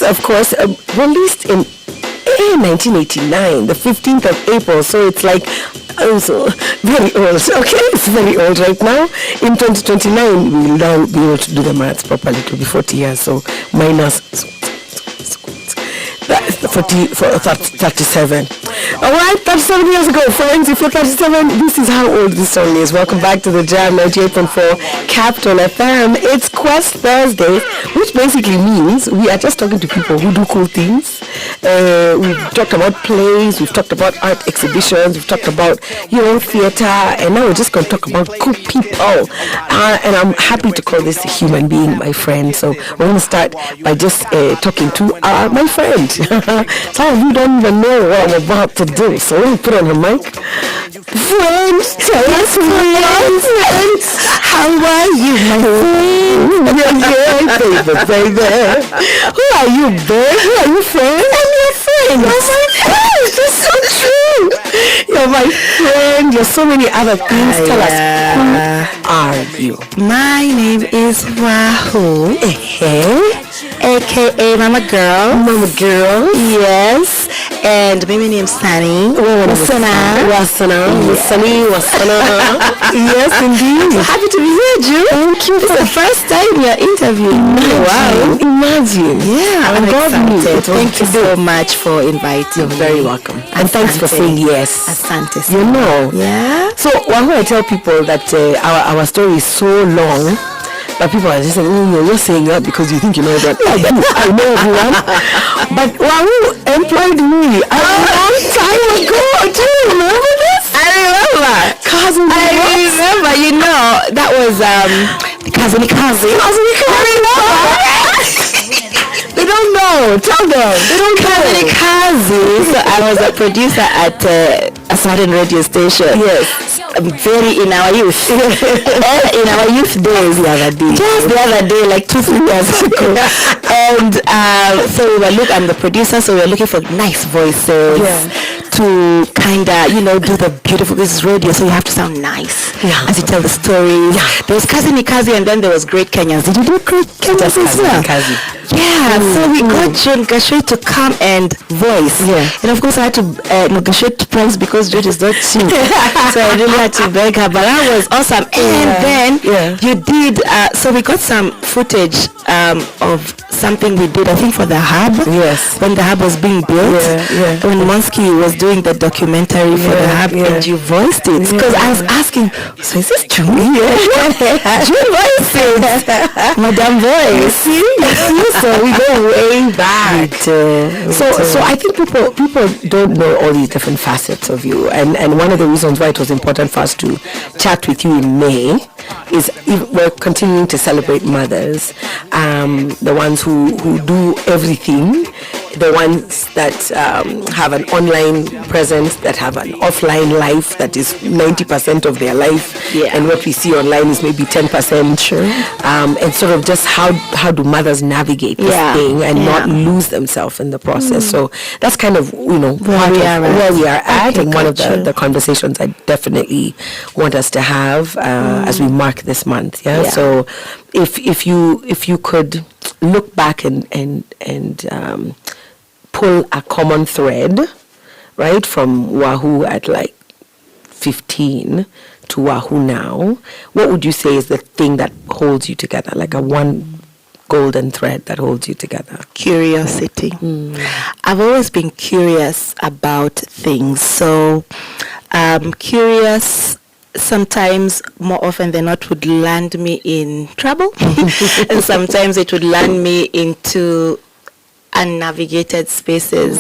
Yes, of course. Released in 1989, the 15th of April. So it's like also very old. Okay, it's very old right now. In 2029, we will now be able to do the maths properly. It will be 40 years. So minus 37. All right, 37 years ago, friends. If you're 37, this is how old this song is. Welcome back to the Jam 98.4 Capital FM. It's Quest Thursday, which basically means we are just talking to people who do cool things. We've talked about plays, we've talked about art exhibitions, we've talked about, theater, and now we're just going to talk about cool people. And I'm happy to call this a human being my friend. So we're going to start by just talking to my friend. Some of you don't even know what I'm about to do, so let me put on her mic. Friends, tell us friends. How are you, my friend? Yeah, baby. Who are you, babe? Who are you, friend? I'm your friend. Oh my gosh, that's so true. You're my friend. You're so many other things. Tell us, who are you? My name is Wahu, aka Mama Girl. Mama Girl. Yes. And my name is Sunny. Wasana. Yes, indeed. So happy to be here, Ju. Thank you. It's the first time you're interviewing me. Wow. Imagine. Yeah, I'm excited. Thank you so much for inviting me. You're very welcome. And thanks for saying yes. Asante. Yeah. So, Wahu, I tell people that our story is so long. But people are just saying, you're saying that because you think you know that. I know everyone. But Wahu employed me a long time ago. Do you remember this? I remember. That was Cousin. They don't know. Tell them. They don't know. Cousin. So I was a producer at a certain radio station. Yes. Very in our youth. In our youth days Just the other day, like 2-3 years ago. And so I'm the producer, so we were looking for nice voices. To kind of, do the beautiful, this is radio, so you have to sound nice as you tell the stories. There was Kazi, and then there was Great Kenyans. Did you do Great Kenyans as well? Yeah, so we got John Gashoy to come and voice. And of course I had to negotiate price because John is not cheap. So I really had to beg her, but that was awesome. And then you did, so we got some footage of something we did, I think for the hub. Yes. When the hub was being built. When Monsky was doing the documentary for the hub, and you voiced it. Because I was asking, so is this true? You voiced it. Madame voice. You see? So we go way back. So I think people don't know all these different facets of you. And one of the reasons why it was important for us to chat with you in May is we're continuing to celebrate mothers. The ones who do everything, the ones that have an online presence, that have an offline life that is 90% of their life, and what we see online is maybe 10%. Sure. And sort of just how do mothers navigate this thing and not lose themselves in the process. So that's kind of where we are at, and one of the conversations I definitely want us to have as we mark this month. So if you could look back and pull a common thread, right, from Wahu at like 15 to Wahu now, what would you say is the thing that holds you together, like a one golden thread that holds you together? Curiosity. I've always been curious about things. So curious sometimes, more often than not, would land me in trouble. And sometimes it would land me into unnavigated spaces.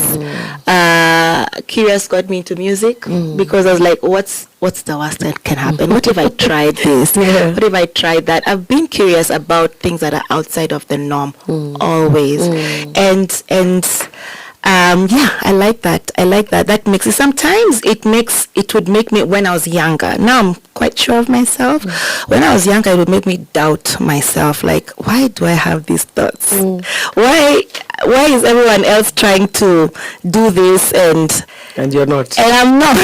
Curious got me into music because I was like, what's the worst that can happen? What if I tried this? What if I tried that? I've been curious about things that are outside of the norm always. And I like that. That makes it, sometimes it would make me, when I was younger, now I'm quite sure of myself. When I was younger, it would make me doubt myself, like, why do I have these thoughts? Why? why is everyone else trying to do this and you're not? And I'm not.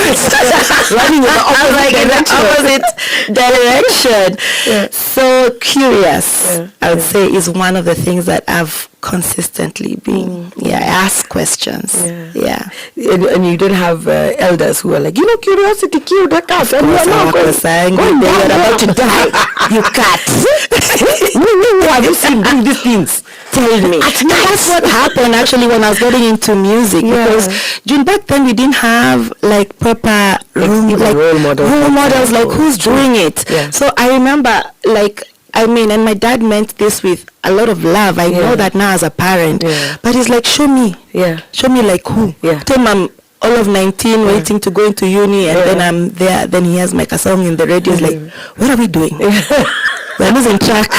Running in the opposite direction. Yeah. So curious, I would say, is one of the things that I've consistently been. I ask questions. Yeah. And you didn't have elders who were like, curiosity killed the cat. And you're not going you're about to die. You cat. Have you seen these things? Tell me. That's what happened actually when I was getting into music, because back then we didn't have like proper role models like who's doing it. So I remember and my dad meant this with a lot of love. I know that now as a parent, but he's like, show me like who. Tell I'm all of 19 waiting to go into uni, and then I'm there, then he has like a song in the radio. He's like, what are we doing? We're losing track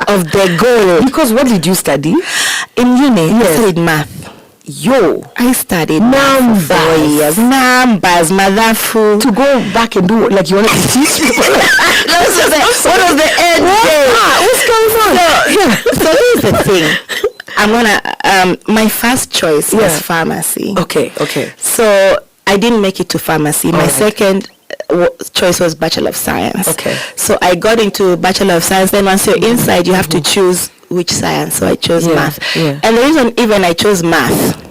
of the goal. Because what did you study? In uni, I studied math. I studied numbers. 4 years. Numbers, madhafu. To go back and do like you wanted to teach people. What was the end game? What's going on? So here's the thing. I'm gonna my first choice was pharmacy. Okay. So I didn't make it to pharmacy. My second choice was Bachelor of Science. Okay. So I got into Bachelor of Science. Then once you're inside, you have to choose which science. So I chose math. And the reason even I chose math,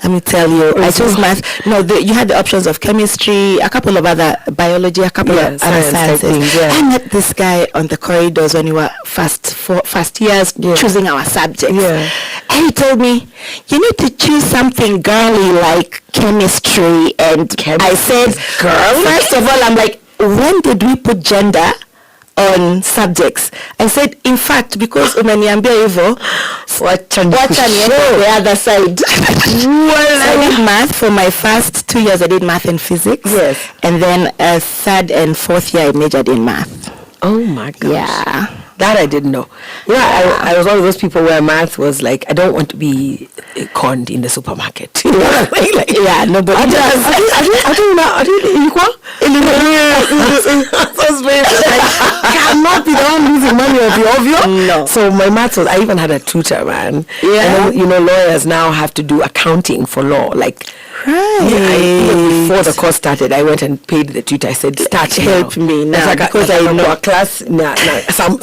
let me tell you, I chose math. No, you had the options of chemistry, a couple of other biology, a couple of other sciences. I met this guy on the corridors when we were first years choosing our subjects. And he told me, you need to choose something girly like chemistry. And I said, girl, first of all, I'm like, when did we put gender on subjects? I said, in fact, because umeniambia hivyo, wacha niende the other side. I did math for my first 2 years. I did math and physics. And then third and fourth year I majored in math. Oh my gosh. Yeah. That I didn't know. I was one of those people where math was like, I don't want to be conned in the supermarket. You know what I mean? Like, nobody does. I don't equal. I cannot be the one losing money on the obvious. No. So my maths was, I even had a tutor, man. And then, lawyers now have to do accounting for law. Like, even before the course started, I went and paid the tutor. I said, help me now. Like because I know a class, some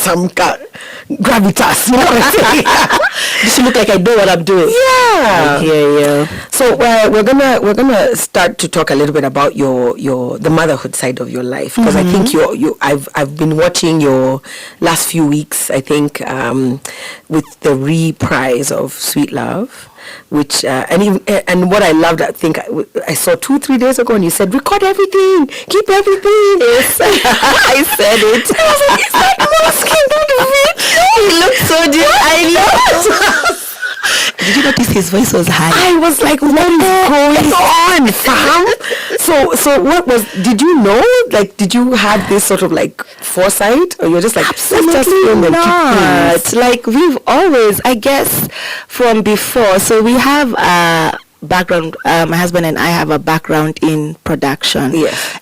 gravitas, you know what I'm saying? Just to look like I know what I'm doing. So we're gonna start to talk a little bit about the motherhood side of your life, because I think I've been watching your last few weeks, I think, with the reprise of Sweet Love, which and what I loved, I think I saw 2-3 days ago, and you said, record everything, keep everything. Yes. I said it. I was like, it's like masking the video. He looked so dear. I know. Did you notice his voice was high? I was like, what is going on, fam? So what did you know? Like, did you have this sort of like foresight, or you're just like, absolutely not. Like, we've always, I guess, from before. So we have background, my husband and I have a background in production,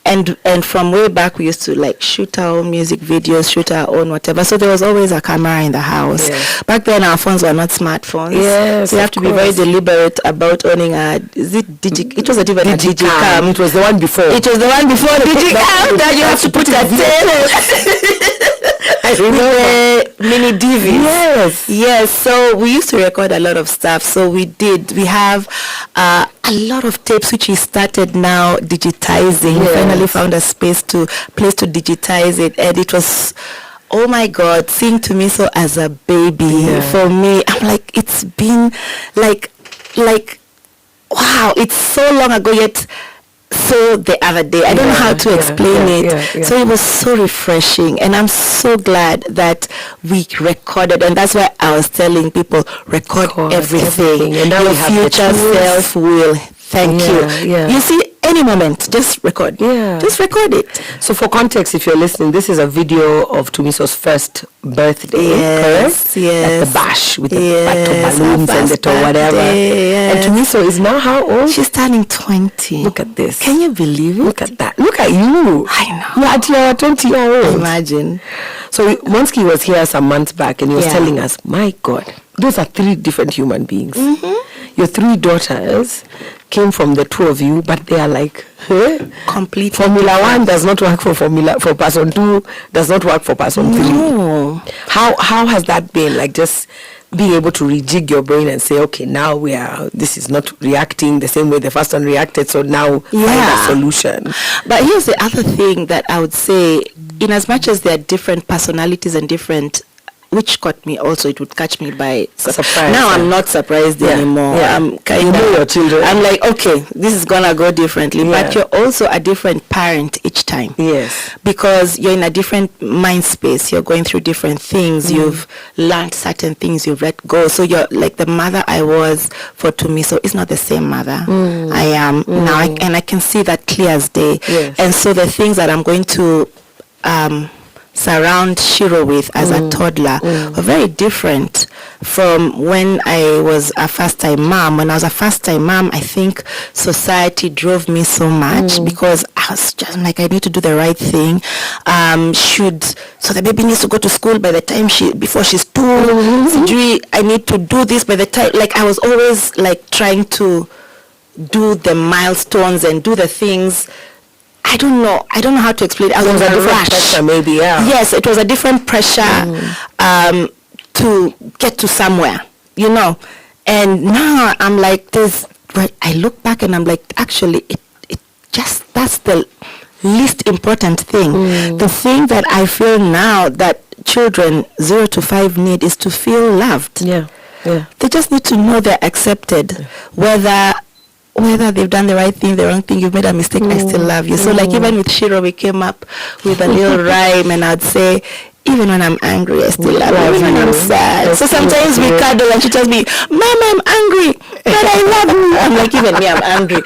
and from way back we used to like shoot our own music videos, shoot our own whatever, so there was always a camera in the house. Back then our phones were not smartphones, so you have to be very deliberate about owning it was a Digicam. It was the one before the Digicam that you have to put a tape. I remember mini DVs. Yes. So we used to record a lot of stuff. So we have a lot of tapes which we started now digitizing. We finally found a place to digitize it, and it was, oh my God, seeing Tumiso as a baby for me. I'm like, it's been like wow, it's so long ago, yet so the other day, I don't know how to explain it. So it was so refreshing, and I'm so glad that we recorded, and that's why I was telling people, record everything. And your future self will thank you. You see, any moment, just record. Just record it. So for context, if you're listening, this is a video of Tumiso's first birthday, correct? At the bash with the balloons and the whatever. And Tumiso is now how old? She's turning 20. Look at this. Can you believe it? Look at that. Look at you. I know. You're at your 20-year-old. Imagine. So Monsky was here some months back, and he was telling us, my God, those are 3 different human beings. your 3 daughters came from the 2 of you, but they are like complete. Formula 1 does not work for person 2, does not work for person 3. No. How has that been? Like, just being able to rejig your brain and say, okay, now this is not reacting the same way the first one reacted, so now find a solution. But here's the other thing that I would say, in as much as there are different personalities and different, which caught me also, it would catch me by surprise. Now I'm not surprised anymore. I'm kind of, your children. I'm like, okay, this is gonna go differently. But you're also a different parent each time. Yes. Because you're in a different mind space. You're going through different things. You've learned certain things. You've let go. So you're like the mother I was for Tumi. So it's not the same mother I am now, and I can see that clear as day. Yes. And so the things that I'm going to surround Shiro with as a toddler were very different from when I was a first-time mom. When I was a first-time mom, I think society drove me so much because I was just like, I need to do the right thing. So the baby needs to go to school by the time before she's 2. I need to do this by the time, like I was always like trying to do the milestones and do the things. I don't know how to explain it. I was a a different rush. pressure, maybe, Yes, it was a different pressure to get to somewhere, And now I'm like this. But I look back and I'm like, actually, it just, that's the least important thing. The thing that I feel now that children 0 to 5 need is to feel loved. Yeah. They just need to know they're accepted, whether they've done the right thing, the wrong thing, you've made a mistake, I still love you. So like even with Shiro, we came up with a little rhyme, and I'd say, even when I'm angry, I still love you. Even when I'm sad. So sometimes we cuddle and she tells me, Mama, I'm angry, but I love you. I'm like, even me, I'm angry.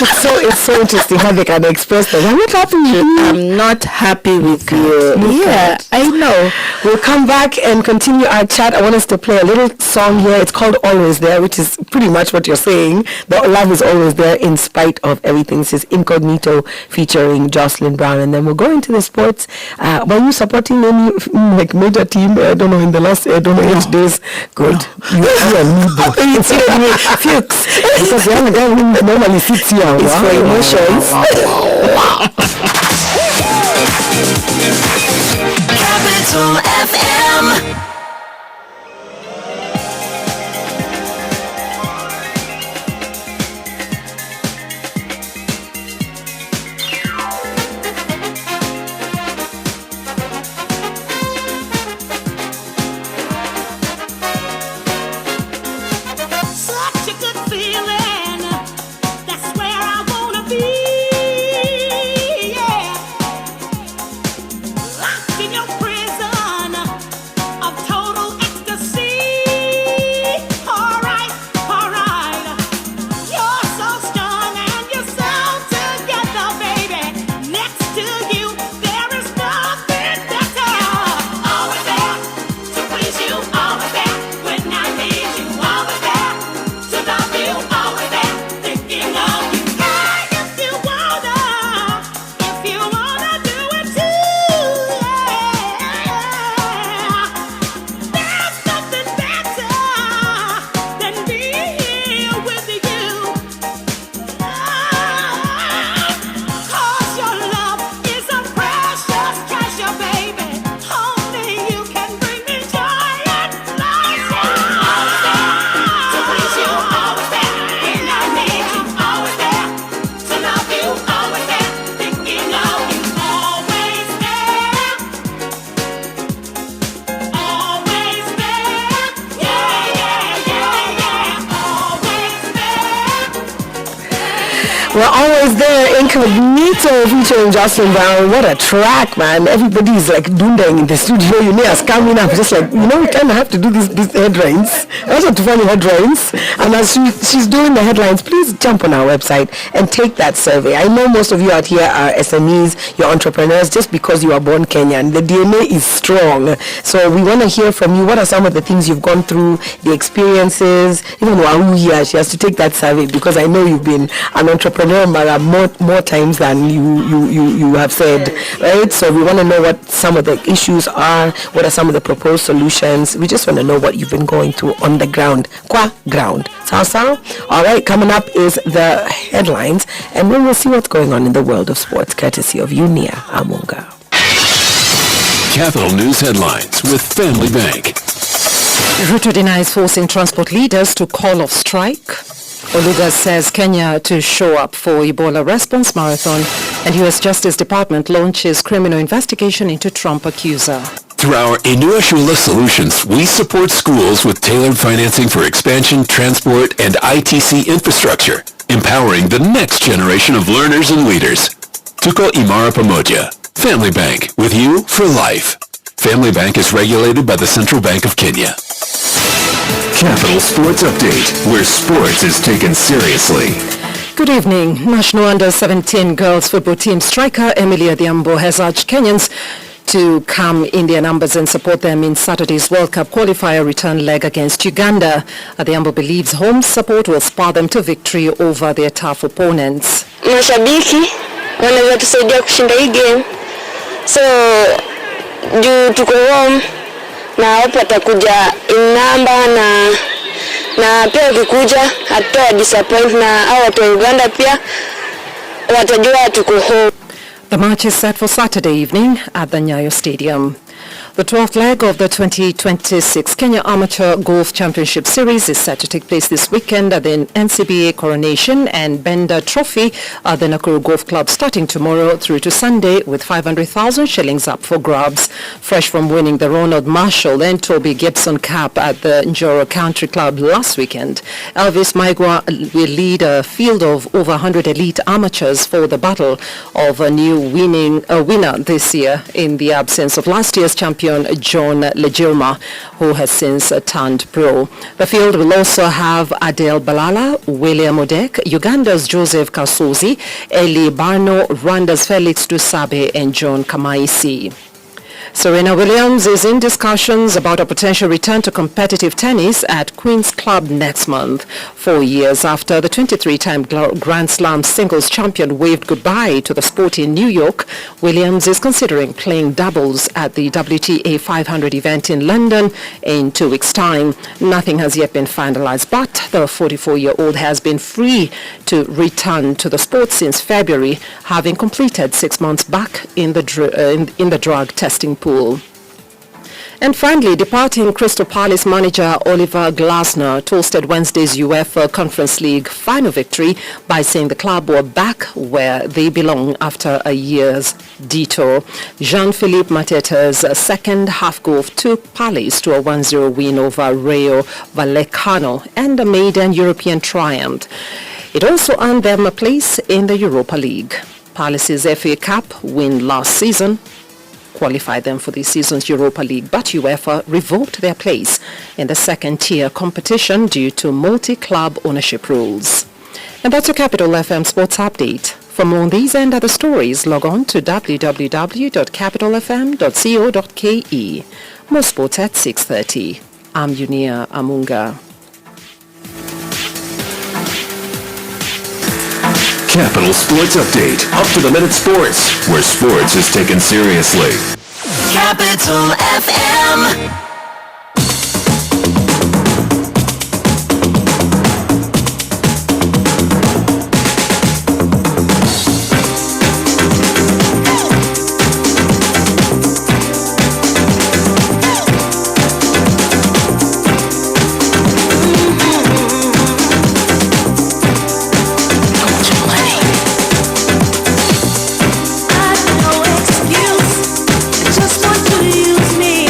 It's so interesting how they can express that. I'm not happy with you. I'm not happy with you. Yeah, I know. We'll come back and continue our chat. I want us to play a little song here. It's called Always There, which is pretty much what you're saying. The love is always there in spite of everything. This is Incognito featuring Jocelyn Brown. And then we'll go into the sports. Were you supporting any major team? I don't know, in the last 8 days. Good. You and me both. It's you and me. Fuchs. Because the other guy who normally sits here. It's for emotions. Capital FM. We're always there, Incognito featuring Jocelyn Brown. What a track, man. Everybody's like dunding in the studio. You know us coming up, just like, we kind of have to do these headlines. I also have to find the headlines. And as she's doing the headlines, please jump on our website and take that survey. I know most of you out here are SMEs, you're entrepreneurs, just because you are born Kenyan. The DNA is strong. So we want to hear from you. What are some of the things you've gone through, the experiences? Even Wahu here, she has to take that survey because I know you've been an entrepreneur more times than you have said, right? So we want to know what some of the issues are, what are some of the proposed solutions. We just want to know what you've been going through on the ground, ground. Sao? All right, coming up is the headlines, and then we'll see what's going on in the world of sports, courtesy of Unia Amunga. Capital News Headlines with Family Bank. Ruto denies forcing transport leaders to call off strike. Oluga says Kenya to show up for Ebola response marathon, and U.S. Justice Department launches criminal investigation into Trump accuser. Through our Inua Shula solutions, we support schools with tailored financing for expansion, transport, and ITC infrastructure, empowering the next generation of learners and leaders. Tuko Imara Pamoja. Family Bank, with you for life. Family Bank is regulated by the Central Bank of Kenya. Capital Sports Update, where sports is taken seriously. Good evening. National Under-17 girls football team striker Emilia Diambo has urged Kenyans to come in their numbers and support them in Saturday's World Cup qualifier return leg against Uganda. Adhiambo believes home support will spur them to victory over their tough opponents. Mashabiki wanaweza tusaidia kushinda hii game. So, juu tuko home na hapo atakuja in number na pia ukikuja hatoa disappoint na hao watu wa Uganda pia watajua tuko home. The match is set for Saturday evening at the Nyayo Stadium. The 12th leg of the 2026 Kenya Amateur Golf Championship Series is set to take place this weekend at the NCBA Coronation and Bender Trophy at the Nakuru Golf Club starting tomorrow through to Sunday with 500,000 shillings up for grabs. Fresh from winning the Ronald Marshall and Toby Gibson Cup at the Njoro Country Club last weekend, Elvis Maigwa will lead a field of over 100 elite amateurs for the battle of a new winner this year in the absence of last year's champion John Legirma, who has since turned pro. The field will also have Adele Balala, William Odek, Uganda's Joseph Kasozi, Eli Barno, Rwanda's Felix Dusabe, and John Kamaisi. Serena Williams is in discussions about a potential return to competitive tennis at Queen's Club next month, 4 years after the 23-time Grand Slam singles champion waved goodbye to the sport in New York. Williams is considering playing doubles at the WTA 500 event in London in 2 weeks' time. Nothing has yet been finalized, but the 44-year-old has been free to return to the sport since February, having completed 6 months back in the drug testing pool. And finally, departing Crystal Palace manager Oliver Glasner toasted Wednesday's UEFA Conference League final victory by saying the club were back where they belong after a year's detour. Jean-Philippe Mateta's second half goal took Palace to a 1-0 win over Rayo Vallecano and a maiden European triumph. It also earned them a place in the Europa League. Palace's FA Cup win last season qualified them for this season's Europa League, but UEFA revoked their place in the second-tier competition due to multi-club ownership rules. And that's your Capital FM Sports Update. For more on these and other stories, log on to www.capitalfm.co.ke. More sports at 6:30. I'm Unia Amunga. Capital Sports Update, up-to-the-minute sports, where sports is taken seriously. Capital FM. Just want to use me.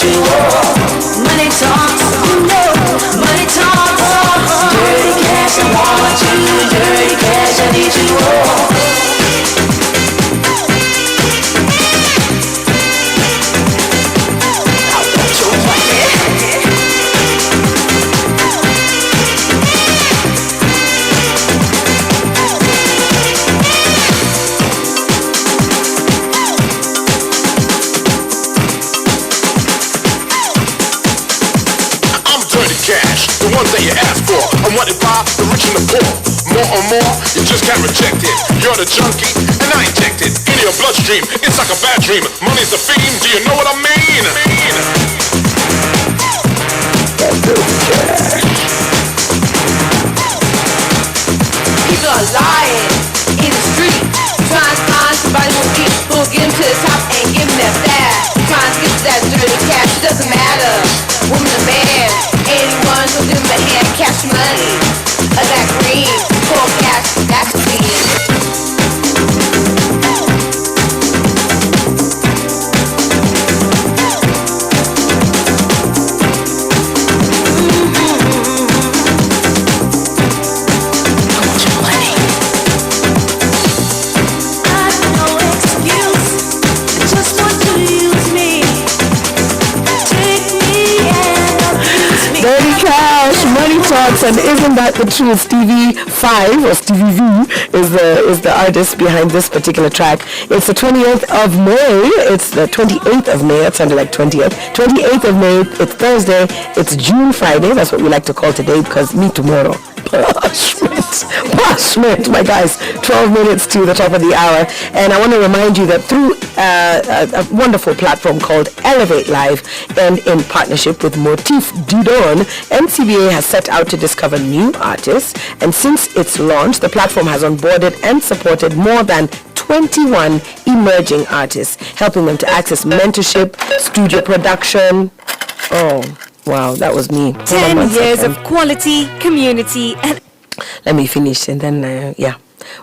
you. Money talks, you know. Money talks. Dirty cash, I want you. Dirty cash, I need you. Cash, the ones that you ask for. I'm wanted by the rich and the poor. More or more, you just can't reject it. You're the junkie, and I inject it into your bloodstream. It's like a bad dream. Money's the theme, do you know what I mean? People are lying in the street, trying to find somebody who'll get them to the top and give them that fast. Trying to get to that dirty cash, it doesn't matter. Woman or man, anyone who'll give them a hand, cash money, or that green, cold cash, that's the Money talks, and isn't that the truth? Stevie 5 or Stevie V is the artist behind this particular track. It's the 28th of May. It's the 28th of May. That sounded like 20th. 28th of May. It's Thursday. It's June Friday. That's what we like to call today, because me tomorrow. Punishment, my guys. 12 minutes to the top of the hour, and I want to remind you that through a wonderful platform called Elevate Live, and in partnership with Motif Didon, NCBA has set out to discover new artists, and since its launch, the platform has onboarded and supported more than 21 emerging artists, helping them to access mentorship, studio production. Oh, wow, that was me. 10 years of quality, community, and... Let me finish, and then, yeah.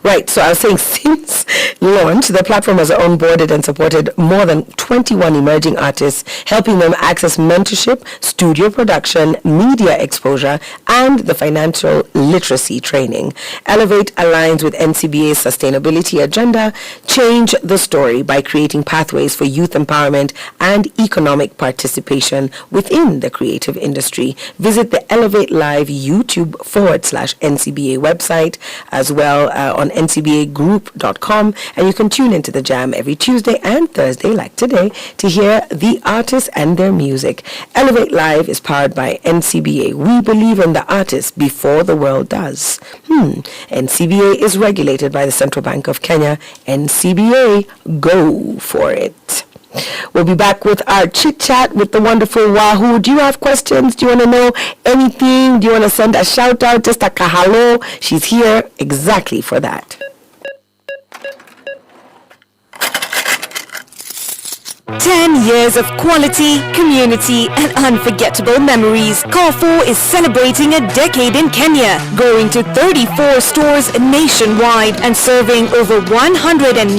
Right, so I was saying, since launch, the platform has onboarded and supported more than 21 emerging artists, helping them access mentorship, studio production, media exposure, and the financial literacy training. Elevate aligns with NCBA's sustainability agenda, change the story by creating pathways for youth empowerment and economic participation within the creative industry. Visit the Elevate Live YouTube /NCBA website, as well on ncbagroup.com, and you can tune into the Jam every Tuesday and Thursday, like today, to hear the artists and their music. Elevate Live is powered by NCBA. We believe in the artists before the world does. NCBA is regulated by the Central Bank of Kenya. NCBA, go for it. We'll be back with our chit-chat with the wonderful Wahu. Do you have questions? Do you want to know anything? Do you want to send a shout-out, just a kahalo? She's here exactly for that. 10 years of quality, community, and unforgettable memories. Carrefour is celebrating a decade in Kenya, growing to 34 stores nationwide and serving over 119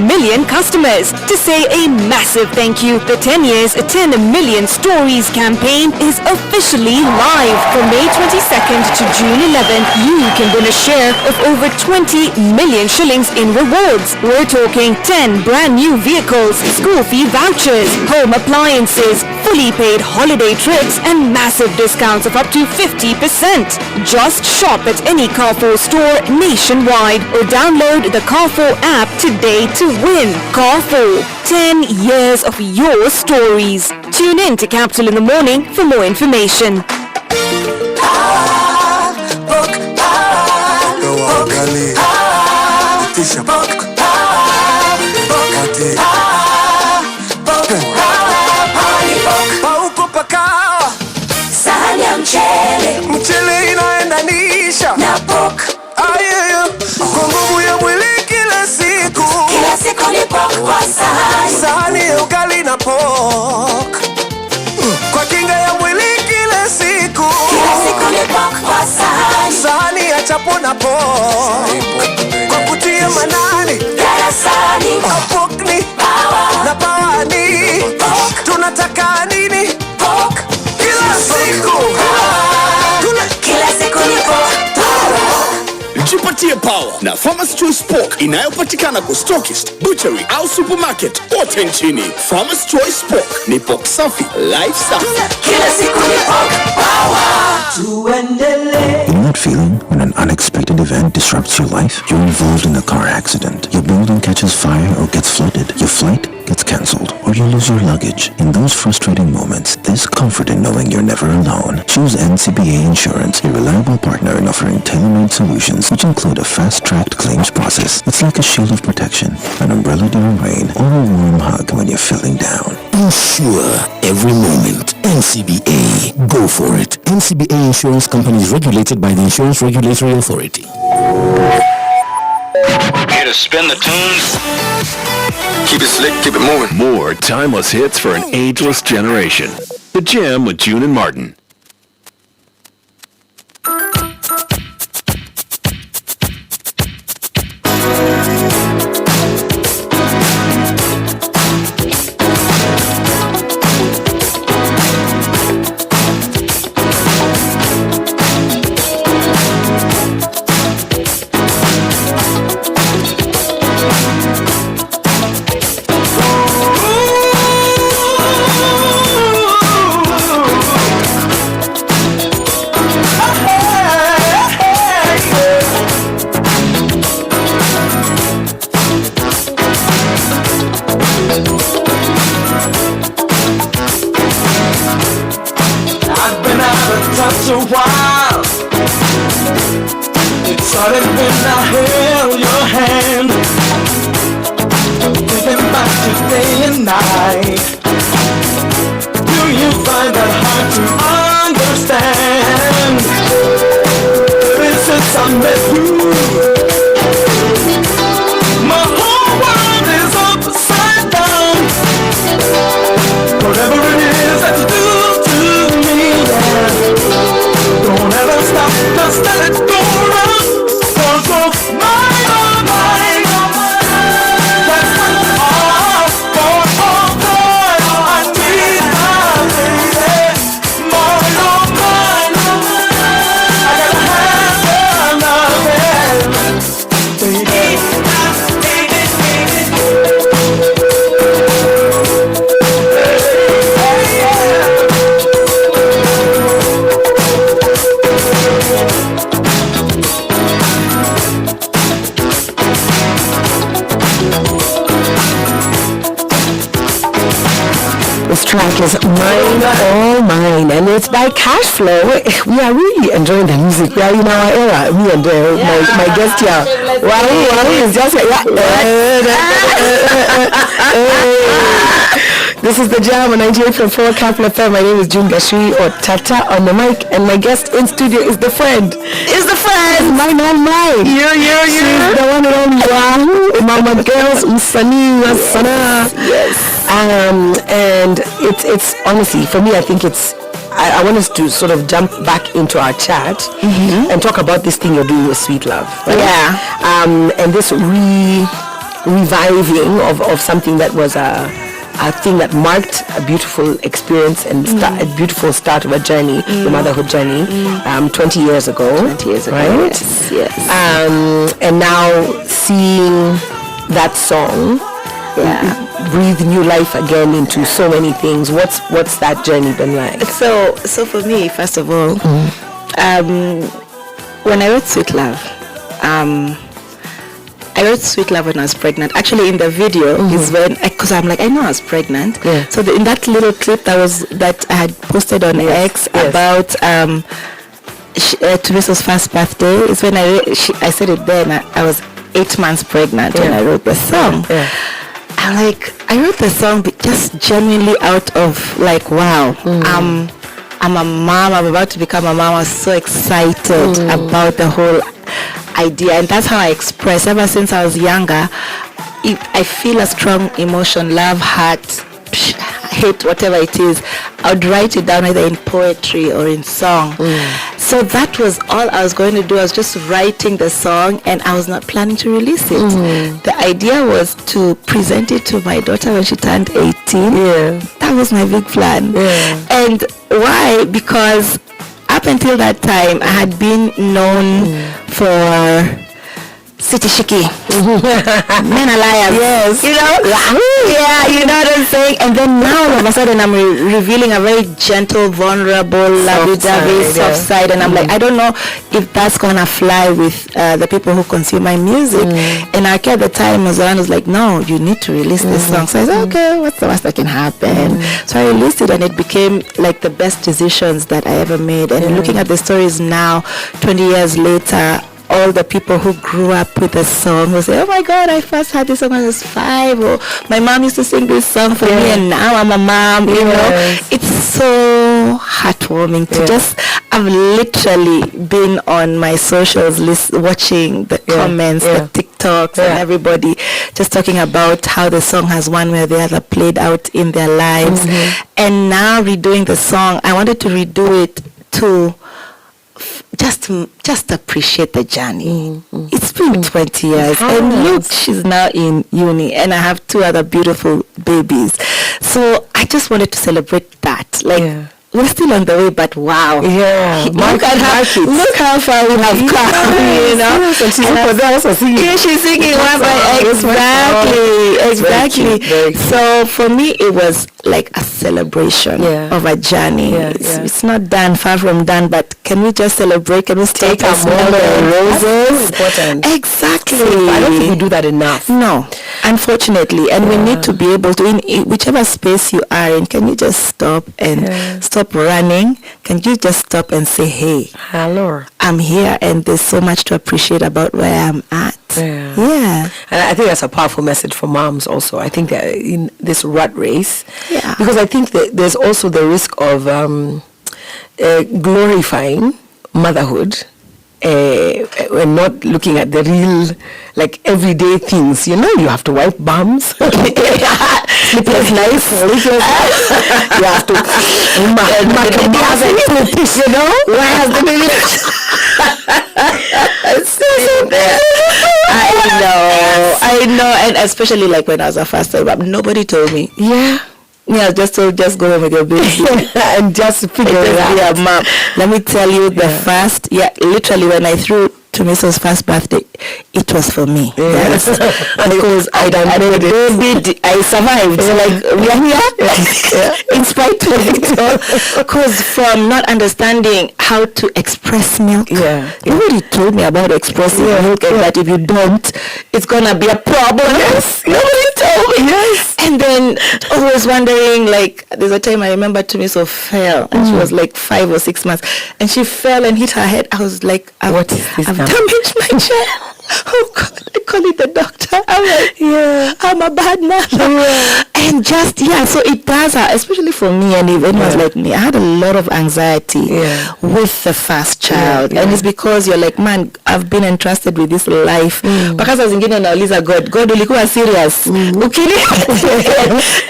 million customers. To say a massive thank you, the 10 years, 10 million stories campaign is officially live. From May 22nd to June 11th, you can win a share of over 20 million shillings in rewards. We're talking 10 brand new vehicles, school fee vouchers, home appliances, fully paid holiday trips, and massive discounts of up to 50%. Just shop at any Carrefour store nationwide or download the Carrefour app today to win. Carrefour, 10 years of your stories. Tune in to Capital in the Morning for more information. Sahani ya mchele inaendanisha na pork. Kwa nguvu ya mwili kila siku ni pork kwa sahani. Sahani ya ugali na pork. Kwa kinga ya mwili kila siku ni pork kwa sahani. Sahani ya chapo na pork. Kwa kutia manani darasani. Pork ni power na power ni pork. Tunataka nini? Jipatie power na Farmers Choice Pork inayopatikana kwa stokist, butchery au supermarket kote nchini. Farmers Choice Pork ni pork safi, life safi. Kila siku ni pork power. Tuendelee. You know that feeling when an unexpected event disrupts your life? You're involved in a car accident. Your building catches fire or gets flooded. Your flight gets cancelled, or you lose your luggage. In those frustrating moments, there's comfort in knowing you're never alone. Choose NCBA Insurance, a reliable partner in offering tailor-made solutions which include a fast-tracked claims process. It's like a shield of protection, an umbrella during rain, or a warm hug when you're feeling down. Insure every moment. NCBA. Go for it. NCBA Insurance Company is regulated by the Insurance Regulatory Authority. Here to spin the tunes. Keep it slick, keep it moving. More timeless hits for an ageless generation. The Jam with June and Martin. A while. It's sudden when I held your hand, thinking back to day and night. Do you find that hard to understand? Ever since I met you, my whole world is upside down. Whatever it is that you do to me, yeah. Don't ever stop, just let it go round. Cause of mine, oh mine, that's what all for all time. I need my lady. Mine, oh mine, I gotta have your loving, baby. This track is Mine, All Mine, and it's by Cash Flow. We are really enjoying the music. We are in our era. Me and my guest here, Wahu is just like, This is the Jam on 98.4 Capital FM. My name is June Gashui, or Tata on the mic, and my guest in studio is the friend. Is the friend. Mine, all mine. She's the one and only Wahu, Mama Girls, Msanii, Sana. Yes. And it's honestly, for me, I think it's, I want us to sort of jump back into our chat and talk about this thing you're doing with Sweet Love. Right? Yeah. And this reviving of something that was a thing that marked a beautiful experience and a beautiful start of a journey, the motherhood journey, 20 years ago. 20 years ago, right? Yes. And now seeing that song breathe new life again into so many things. What's that journey been like? So for me, first of all, when I wrote Sweet Love, I wrote Sweet Love when I was pregnant. Actually, in the video is when, because I'm like, I know I was pregnant. Yeah. So in that little clip that I had posted on X about Teresa's first birthday, is when I said it then. I was 8 months pregnant when I wrote the song. Yeah. I wrote the song just genuinely out of like, wow, I'm a mom. I'm about to become a mom. I was so excited about the whole idea, and that's how I express. Ever since I was younger, if I feel a strong emotion, love, heart, hate, whatever it is, I would write it down either in poetry or in song. So that was all I was going to do. I was just writing the song, and I was not planning to release it. The idea was to present it to my daughter when she turned 18. That was my big plan. And why? Because up until that time, I had been known for City Shiki. Men are liars. Yes. You know? Yeah, you know what I'm saying? And then now all of a sudden I'm revealing a very gentle, vulnerable, lovey-dovey, soft side. And I'm like, I don't know if that's going to fly with the people who consume my music. And I at the time, Zoran was like, no, you need to release this song. So I said, okay, what's the worst that can happen? So I released it and it became like the best decisions that I ever made. And looking at the stories now, 20 years later, all the people who grew up with the song will say, oh my God, I first had this song when I was 5, or my mom used to sing this song for me and now I'm a mom, you know. It's so heartwarming to just, I've literally been on my socials list watching the comments, the TikToks and everybody just talking about how the song has one way or the other played out in their lives. And now redoing the song, I wanted to redo it to just appreciate the journey. It's been 20 years and look, she's now in uni and I have 2 other beautiful babies. So I just wanted to celebrate that. Like we're still on the way, but wow. Look how far we have come, you know. She's singing one by exactly. So for me, it was like a celebration of a journey. It's not done, far from done, but can we just celebrate? Can we take a moment of roses? Important. Exactly. I don't think we do that enough. No, unfortunately. And we need to be able to, in whichever space you are in, can you just stop and stop running? Can you just stop and say, hey, hello, I'm here and there's so much to appreciate about where I'm at. And I think that's a powerful message for moms also. I think that in this rat race, because I think that there's also the risk of glorifying motherhood we're not looking at the real, like, everyday things. You know, you have to wipe bums. Sleepless nights. You have to you know? Why has the baby? I know, and especially like when I was a first time, nobody told me. Yeah, just go home with your baby and just figure it out. Yeah, mom. Let me tell you, the first, literally when I threw Tumiso's first birthday, it was for me. Because I survived. So like, we are here in spite of it. Because from not understanding how to express milk, nobody told me about expressing milk, and that if you don't, it's gonna be a problem. Nobody told me. And then always wondering, like, there's a time I remember Tumiso fell, and she was like 5 or 6 months, and she fell and hit her head. I was like, I've damaged my child. Oh God, I call it the doctor. I'm like, I'm a bad mother. And just, so it does, especially for me and even was like me, I had a lot of anxiety with the first child. And it's because you're like, man, I've been entrusted with this life. Because I was thinking, nauliza God ulikuwa serious. Ukili,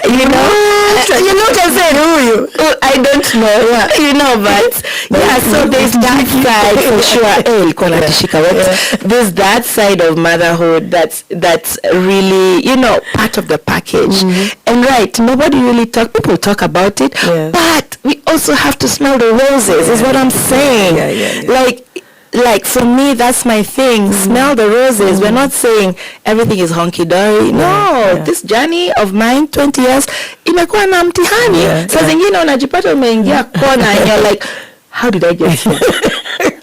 you know, you look and say, I don't know. You know, but so there's that side for sure. There's that side of motherhood that's really, you know, part of the package. And nobody really people talk about it, but we also have to smell the roses, is what I'm saying. Like for me, that's my thing. Smell the roses. We're not saying everything is honky-dory. No, this journey of mine, 20 years, imekuwa na mtihani. Saa zingine unajipata umeingia kona and you're like, how did I get here?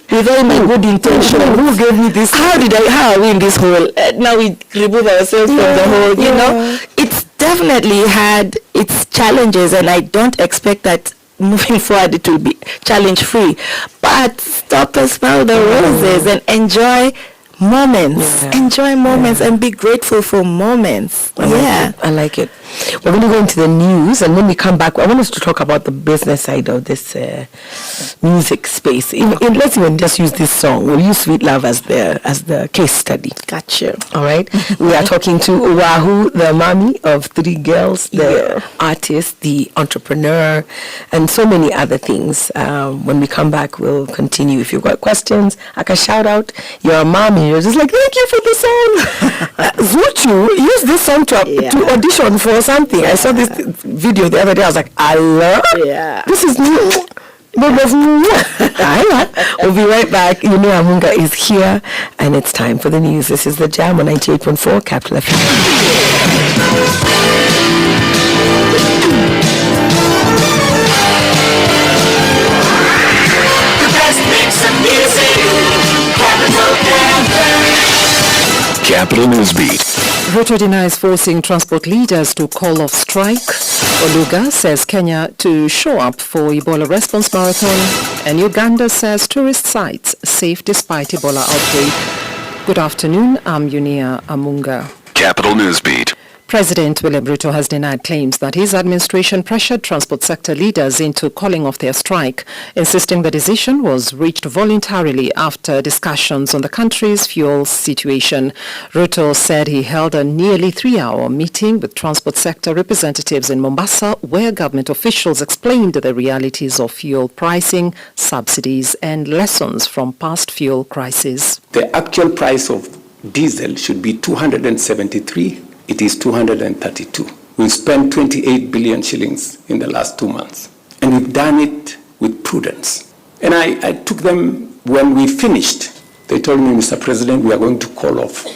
With all my good intention, who gave me this? How are we in this hole? Now we remove ourselves from the hole, you know? It's definitely had its challenges, and I don't expect that moving forward it will be challenge free. But stop and smell the roses and enjoy moments. Enjoy moments and be grateful for moments. I like it. We're going to go into the news, and when we come back, I want us to talk about the business side of this music space. Let's even just use this song. We'll use Sweet Love as the case study. Gotcha. All right. We are talking to Wahu, the mommy of 3 girls, the artist, the entrepreneur, and so many other things. When we come back, we'll continue. If you've got questions, I can shout out. You're a mommy. You're just like, thank you for the song. Zuchu use this song to audition for something. I saw this video the other day. I was like, I love this is new. We'll be right back. You know Amunga is here, and it's time for the news. This is The Jam on 98.4 Capital FM. Capital News Beat. Ruto denies forcing transport leaders to call off strike. Oluga says Kenya to show up for Ebola response marathon. And Uganda says tourist sites safe despite Ebola outbreak. Good afternoon, I'm Yunia Amunga. Capital News Beat. President William Ruto has denied claims that his administration pressured transport sector leaders into calling off their strike, insisting the decision was reached voluntarily after discussions on the country's fuel situation. Ruto said he held a nearly 3-hour meeting with transport sector representatives in Mombasa, where government officials explained the realities of fuel pricing, subsidies, and lessons from past fuel crises. The actual price of diesel should be 273. It is 232. We've spent 28 billion shillings in the last 2 months. And we've done it with prudence. And I took them, when we finished, they told me, Mr. President, we are going to call off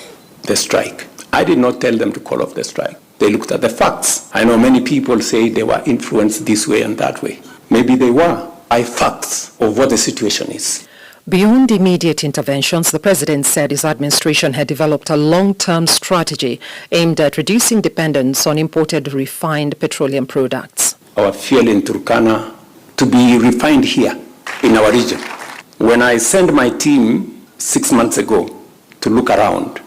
the strike. I did not tell them to call off the strike. They looked at the facts. I know many people say they were influenced this way and that way. Maybe they were by facts of what the situation is. Beyond immediate interventions, the president said his administration had developed a long-term strategy aimed at reducing dependence on imported refined petroleum products. Our fuel in Turkana to be refined here in our region. When I sent my team 6 months ago to look around,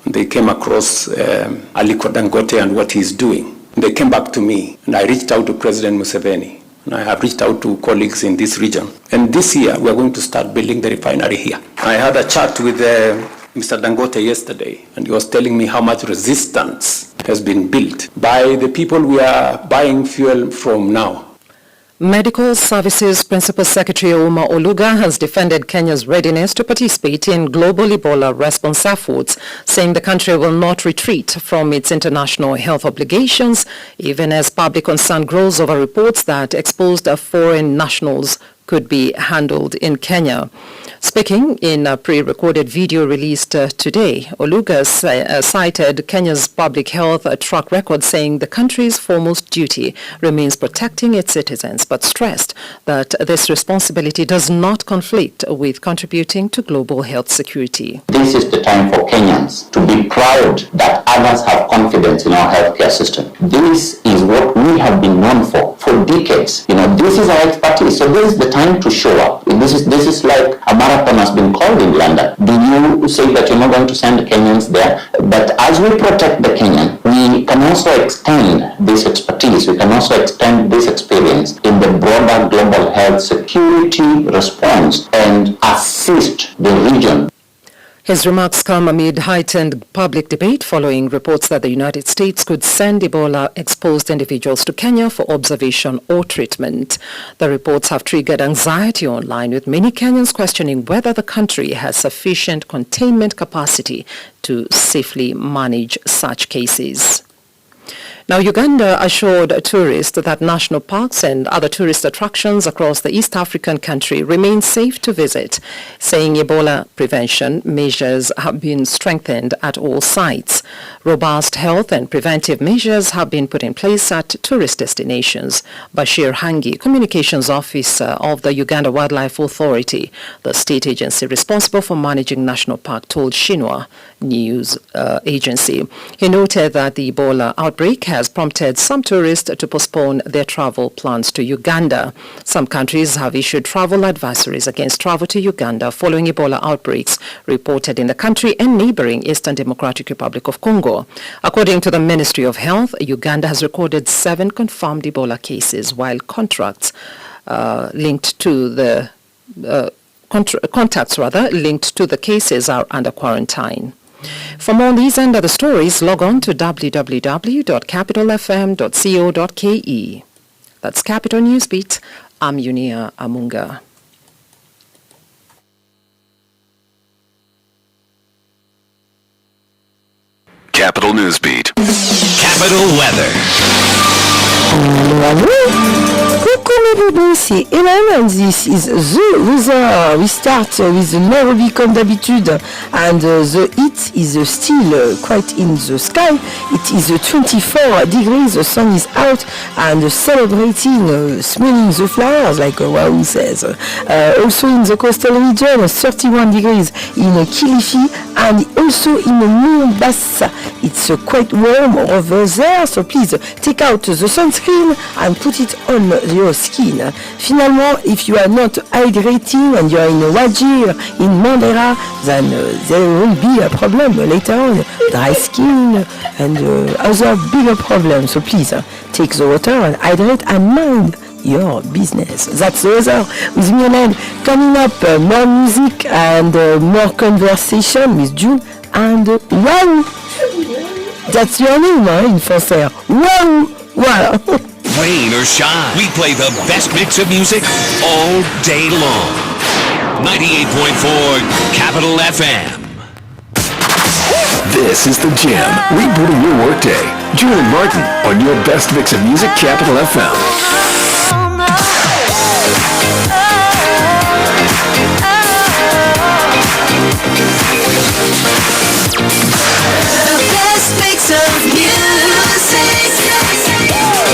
they came across Aliko Dangote and what he's doing. They came back to me, and I reached out to President Museveni. And I have reached out to colleagues in this region. And this year, we are going to start building the refinery here. I had a chat with Mr. Dangote yesterday, and he was telling me how much resistance has been built by the people we are buying fuel from now. Medical Services Principal Secretary Uma Oluga has defended Kenya's readiness to participate in global Ebola response efforts, saying the country will not retreat from its international health obligations, even as public concern grows over reports that exposed foreign nationals could be handled in Kenya. Speaking in a pre-recorded video released today, Oluga cited Kenya's public health track record, saying the country's foremost duty remains protecting its citizens, but stressed that this responsibility does not conflict with contributing to global health security. This is the time for Kenyans to be proud that others have confidence in our healthcare system. This is what we have been known for decades. This is our expertise. So this is the time to show up. This is like a marathon has been called in London. Do you say that you're not going to send Kenyans there? But as we protect the Kenyan, we can also extend this expertise. We can also extend this experience in the broader global health security response and assist the region. His remarks come amid heightened public debate following reports that the United States could send Ebola-exposed individuals to Kenya for observation or treatment. The reports have triggered anxiety online, with many Kenyans questioning whether the country has sufficient containment capacity to safely manage such cases. Now, Uganda assured tourists that national parks and other tourist attractions across the East African country remain safe to visit, saying Ebola prevention measures have been strengthened at all sites. Robust health and preventive measures have been put in place at tourist destinations. Bashir Hangi, Communications Officer of the Uganda Wildlife Authority, the state agency responsible for managing national park, told Shinwa News Agency. He noted that the Ebola outbreak has prompted some tourists to postpone their travel plans to Uganda. Some countries have issued travel advisories against travel to Uganda following Ebola outbreaks reported in the country and neighboring Eastern Democratic Republic of Congo. According to the Ministry of Health, Uganda has recorded 7 confirmed Ebola cases, while contacts linked to the cases are under quarantine. For more on these and other stories, log on to www.capitalfm.co.ke. That's Capital Newsbeat. I'm Yunia Amunga. Capital Newsbeat. Capital Weather. BBC. And this is the weather. We start with Nairobi comme d'habitude, and the heat is still quite in the sky. It is 24 degrees, the sun is out and celebrating, smelling the flowers like Wahu says. Also in the coastal region, 31 degrees in Kilifi and also in Mombasa. It's quite warm over there, so please take out the sunscreen and put it on your skin. Finalement, if you are not hydrating and you are in Wajir, in Mandera, then there will be a problem later on. Dry skin and other bigger problems. So please take the water and hydrate and mind your business. That's the weather with me and Ed. Coming up, more music and more conversation with June and Wahu. That's your name, in français. Wahu. Voilà. Rain or shine, we play the best mix of music all day long. 98.4 Capital FM. This is The Jam, rebooting your workday. Julian Martin on your best mix of music, Capital FM. The best mix of music,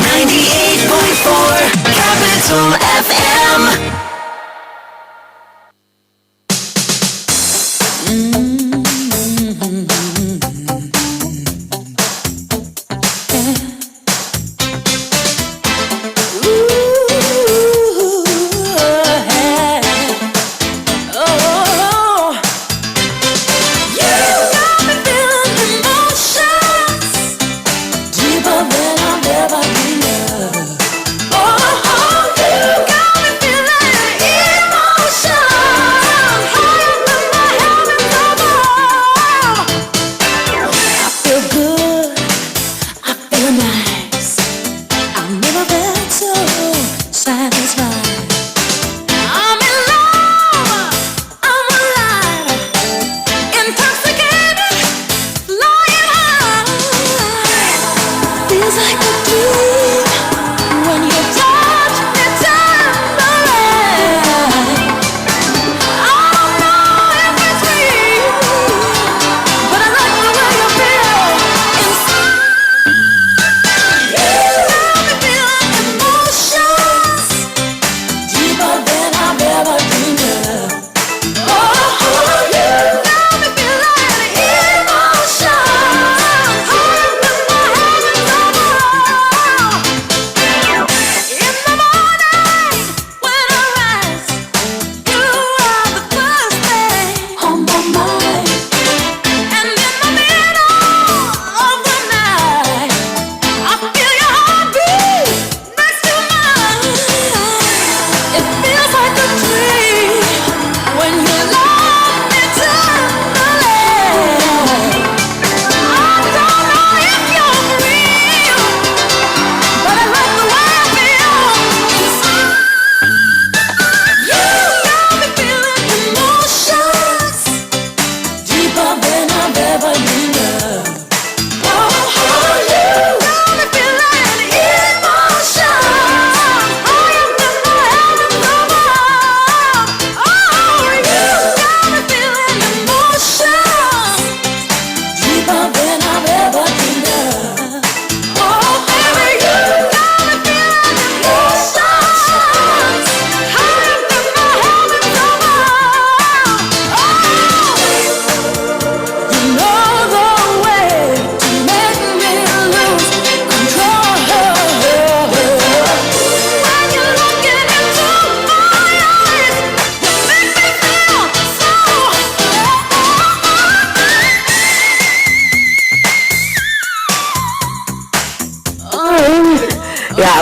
98.4 Capital FM.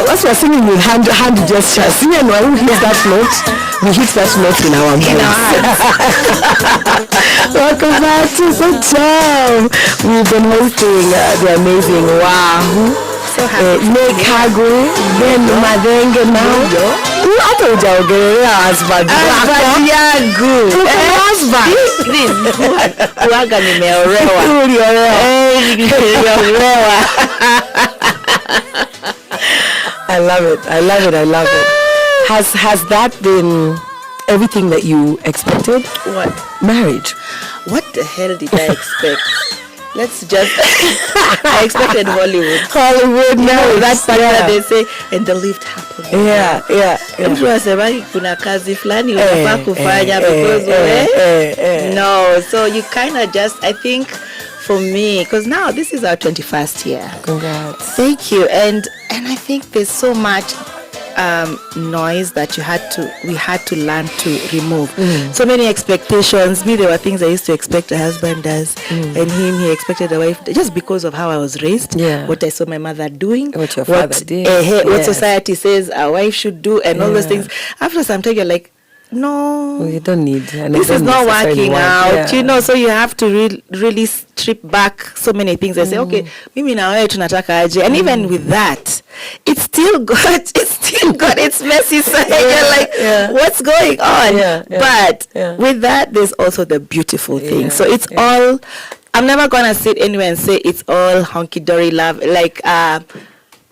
As we're singing with hand gestures, see, and when we hit that note, we hit that note in our minds. Welcome back to the show. We've been hosting the amazing Wahu. So happy. Nick Hagwe, Ben Mathenge now. Hata hujaongelea husband wako. Yangu. Husband. Kuaga nimeolewa. Uliolewa. Nimeolewa. I love it. Has that been everything that you expected? What? Marriage. What the hell did I expect? Let's just... I expected Hollywood. That's that they say, and the lift happened. Mtu anasema kuna kazi fulani unafaa kufanya because no. So you kind of just, I think, for me, because now this is our 21st year. Congrats. Thank you. And I think there's so much noise that we had to learn to remove. So many expectations. Me, there were things I used to expect a husband does, and he expected a wife, just because of how I was raised, what I saw my mother doing, what your father did, what society says a wife should do, and all those things. After some time, you're like, no, you don't need. This is not working out, so you have to really strip back so many things and say, okay, mimi na wewe tunataka aje, and even with that, it's still got its messy side. You're like, what's going on? But with that, there's also the beautiful thing. So it's all. I'm never gonna sit anywhere and say it's all hunky dory love, like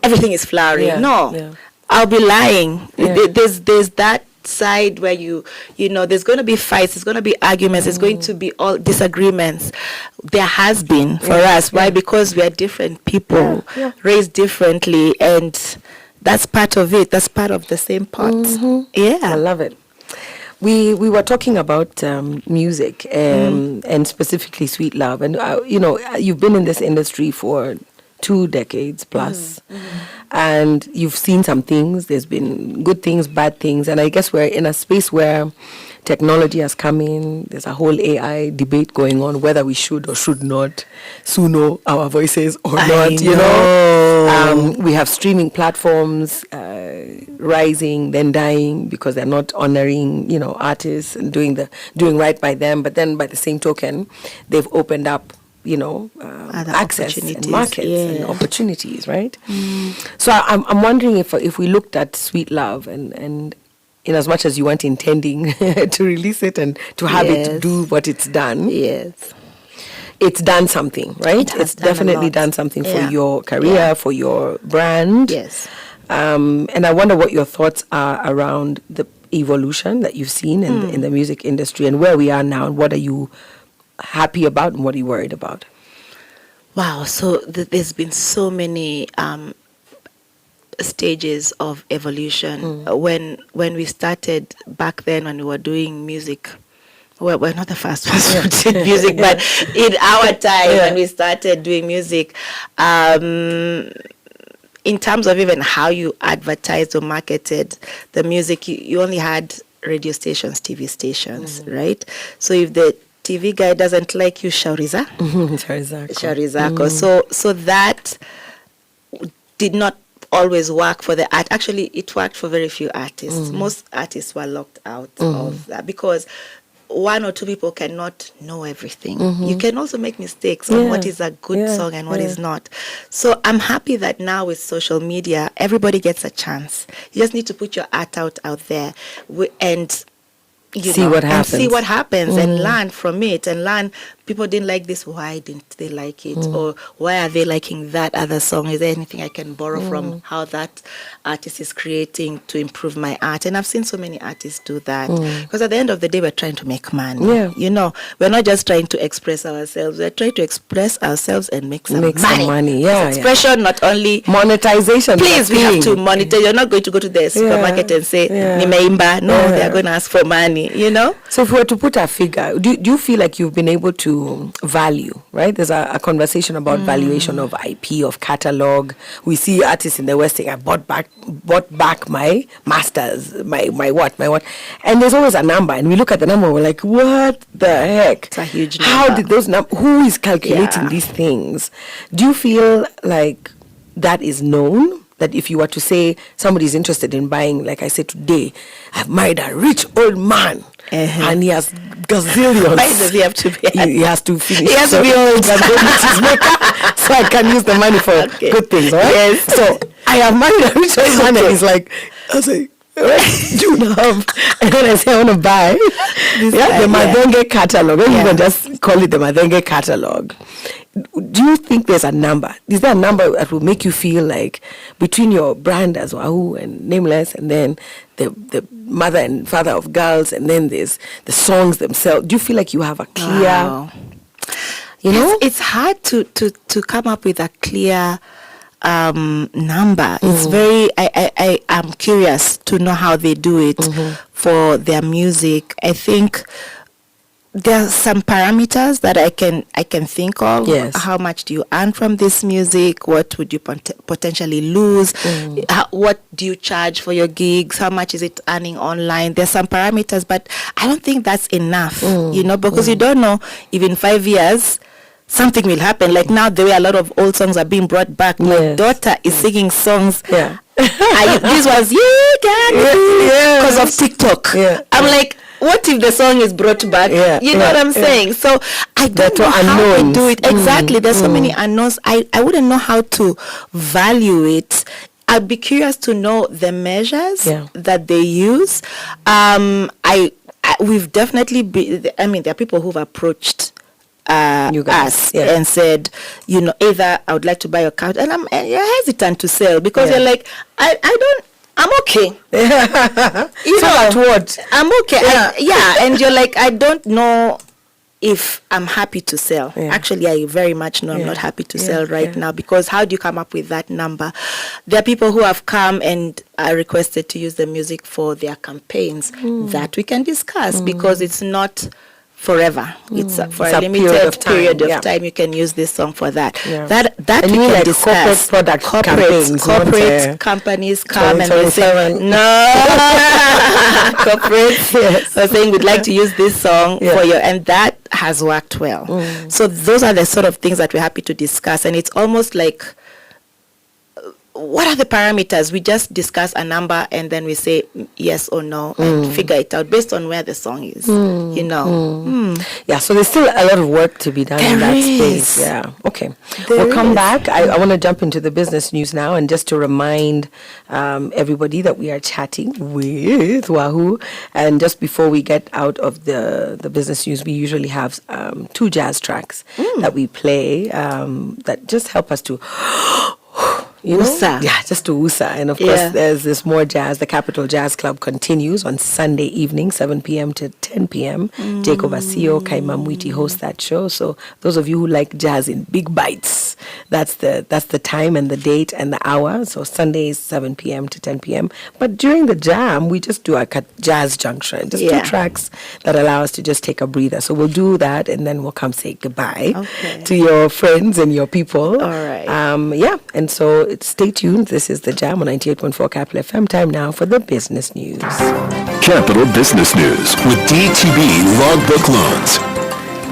everything is flowery. No, I'll be lying. There's that side where you know there's going to be fights, there's going to be arguments, there's going to be all disagreements. There has been for us. Why? Because we are different people, raised differently, and that's part of it. That's part of the same pot. I love it. We were talking about music and specifically Sweet Love, and you've been in this industry for 2 decades plus, and you've seen some things. There's been good things, bad things, and I guess we're in a space where technology has come in. There's a whole AI debate going on whether we should or should not suno our voices or not. We have streaming platforms rising, then dying because they're not honoring artists and doing right by them. But then by the same token, they've opened up access and markets and opportunities, right? So I'm wondering if we looked at Sweet Love and in as much as you weren't intending to release it and to have it do what it's done, it's done something, right? It's definitely done something for your career, for your brand. And I wonder what your thoughts are around the evolution that you've seen in the music industry and where we are now, and what are you happy about and what are you worried about? Wow, so there's been so many stages of evolution. When we started back then, when we were doing music, well, we're not the first ones who did music, but in our time when we started doing music, in terms of even how you advertised or marketed the music, you only had radio stations, TV stations, right? So if the TV guy doesn't like you, Shaurizako. So that did not always work for the art. Actually, it worked for very few artists. Most artists were locked out of that because 1 or 2 people cannot know everything. You can also make mistakes on what is a good song and what is not. So I'm happy that now with social media, everybody gets a chance. You just need to put your art out there and see what happens and learn from it, and learn people didn't like this, why didn't they like it, or why are they liking that other song? Is there anything I can borrow from how that artist is creating to improve my art? And I've seen so many artists do that, because at the end of the day we're trying to make money. We're not just trying to express ourselves, we're trying to express ourselves and make some money. Expression, not only monetization. Please, we have to monetize. You're not going to go to the supermarket and say nimeimba. No, they're going to ask for money. So if we were to put a figure, do you feel like you've been able to value, right? There's a conversation about valuation of IP, of catalog. We see artists in the West saying, I bought back my masters, my what. And there's always a number, and we look at the number, we're like, what the heck? It's a huge number. How did those who is calculating these things? Do you feel like that is known? That if you were to say somebody's interested in buying, like I said today, I've married a rich old man and he has gazillions. Why does he have to be? He has to finish. He has to be old. So I can use the money for good things, right? Yes. So I have married a rich old man and he's like, I say, what do you have? And then I say, I want to buy the Mathenge catalog. Or even just call it the Mathenge catalog. do you think there's a number? Is there a number that will make you feel like between your brand as Wahu and Nameless, and then the mother and father of girls, and then there's the songs themselves? Do you feel like you have a clear, Wow. you know? It's hard to come up with a clear number. It's very, I am curious to know how they do it for their music. I think there are some parameters that I can think of. Yes. How much do you earn from this music? What would you potentially lose? What do you charge for your gigs? How much is it earning online? There's some parameters, but I don't think that's enough, because you don't know if in 5 years something will happen. Like now, the way a lot of old songs are being brought back. My daughter is singing songs. Yeah. This was because of TikTok. I'm like, what if the song is brought back? You know what I'm saying? So I don't know how to do it. Exactly. There's so many unknowns. I wouldn't know how to value it. I'd be curious to know the measures that they use. We've definitely there are people who've approached us and said, either I would like to buy your couch, and you're hesitant to sell because you're like, I'm okay. What? I'm okay. And you're like, I don't know if I'm happy to sell. Actually, I very much know I'm not happy to sell right now, because how do you come up with that number? There are people who have come and are requested to use the music for their campaigns that we can discuss, because it's not forever. It's for a limited period of time. You can use this song for that. That and we can like discuss. Corporate companies come and they say, no. Corporate are saying, we'd like to use this song for you, and that has worked well. So those are the sort of things that we're happy to discuss, and it's almost like, what are the parameters? We just discuss a number and then we say yes or no and figure it out based on where the song is, Yeah, so there's still a lot of work to be done in that space. Yeah, okay. We'll come back. I want to jump into the business news now, and just to remind everybody that we are chatting with Wahu. And just before we get out of the business news, we usually have 2 jazz tracks that we play that just help us to... just to Usa. And of course, there's this more jazz. The Capital Jazz Club continues on Sunday evening, 7 p.m. to 10 p.m. Jacob Asio, Kaima Mwiti host that show. So those of you who like jazz in big bites, that's the time and the date and the hour. So Sunday is 7 p.m. to 10 p.m. But during the jam, we just do a jazz junction, just 2 tracks that allow us to just take a breather. So we'll do that, and then we'll come say goodbye to your friends and your people. All right. And so stay tuned. This is the Jam on 98.4 Capital FM. Time now for the business news. Capital Business News with DTB Logbook Loans.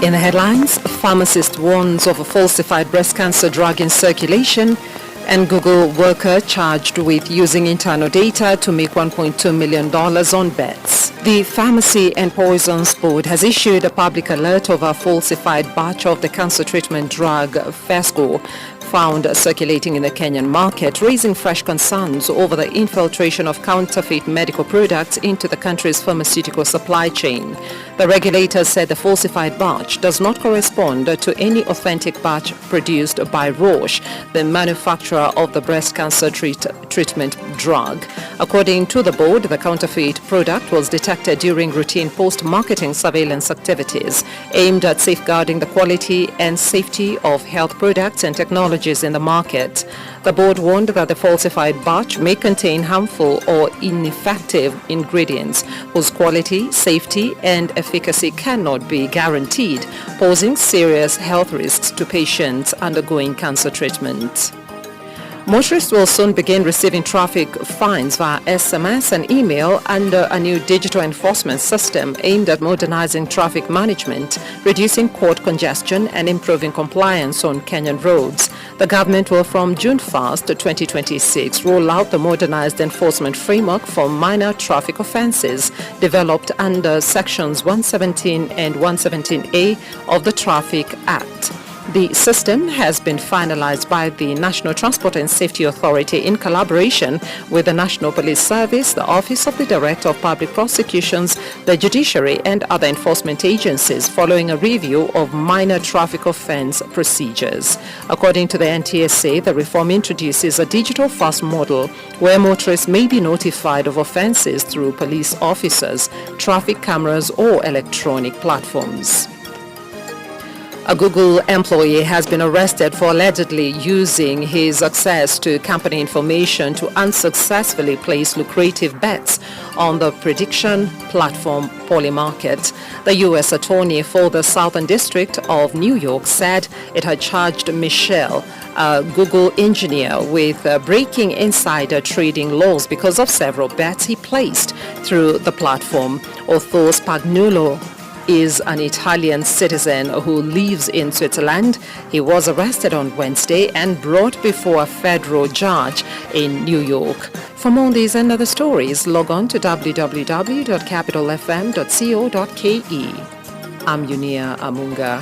In the headlines, pharmacist warns of a falsified breast cancer drug in circulation, and Google worker charged with using internal data to make $1.2 million on bets. The Pharmacy and Poisons Board has issued a public alert of a falsified batch of the cancer treatment drug Phesgo found circulating in the Kenyan market, raising fresh concerns over the infiltration of counterfeit medical products into the country's pharmaceutical supply chain. The regulator said the falsified batch does not correspond to any authentic batch produced by Roche, the manufacturer of the breast cancer treatment drug. According to the board, the counterfeit product was detected during routine post-marketing surveillance activities aimed at safeguarding the quality and safety of health products and technologies in the market. The board warned that the falsified batch may contain harmful or ineffective ingredients whose quality, safety, and efficacy cannot be guaranteed, posing serious health risks to patients undergoing cancer treatment. Motorists will soon begin receiving traffic fines via SMS and email under a new digital enforcement system aimed at modernizing traffic management, reducing court congestion, and improving compliance on Kenyan roads. The government will, from June 1st, 2026, roll out the modernized enforcement framework for minor traffic offences developed under Sections 117 and 117A of the Traffic Act. The system has been finalized by the National Transport and Safety Authority in collaboration with the National Police Service, the Office of the Director of Public Prosecutions, the Judiciary and other enforcement agencies following a review of minor traffic offense procedures. According to the NTSA, the reform introduces a digital-first model where motorists may be notified of offenses through police officers, traffic cameras or electronic platforms. A Google employee has been arrested for allegedly using his access to company information to unsuccessfully place lucrative bets on the prediction platform Polymarket. The U.S. Attorney for the Southern District of New York said it had charged Michelle, a Google engineer, with breaking insider trading laws because of several bets he placed through the platform. Although Spagnuolo is an Italian citizen who lives in Switzerland, he was arrested on Wednesday and brought before a federal judge in New York. For more on these and other stories, log on to www.capitalfm.co.ke. I'm Yunia Amunga.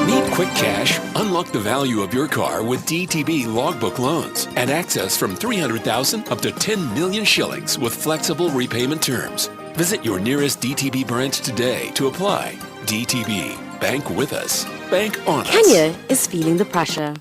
Need quick cash? Unlock the value of your car with DTB Logbook loans and access from 300,000 up to 10 million shillings with flexible repayment terms. Visit your nearest DTB branch today to apply. DTB. Bank with us. Bank on us. Kenya is feeling the pressure.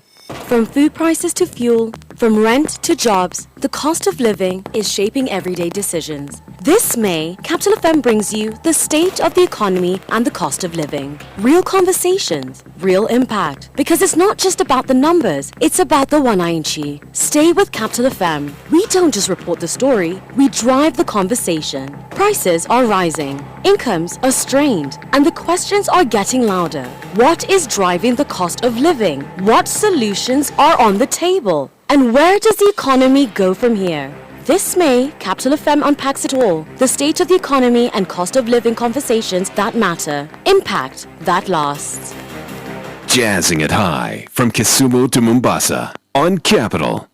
From food prices to fuel, from rent to jobs, the cost of living is shaping everyday decisions. This May, Capital FM brings you the state of the economy and the cost of living. Real conversations, real impact. Because it's not just about the numbers, it's about the wananchi. Stay with Capital FM. We don't just report the story, we drive the conversation. Prices are rising, incomes are strained, and the questions are getting louder. What is driving the cost of living? What solutions are on the table? And where does the economy go from here? This May, Capital FM unpacks it all. The state of the economy and cost of living conversations that matter. Impact that lasts. Jazzing it high from Kisumu to Mombasa on Capital.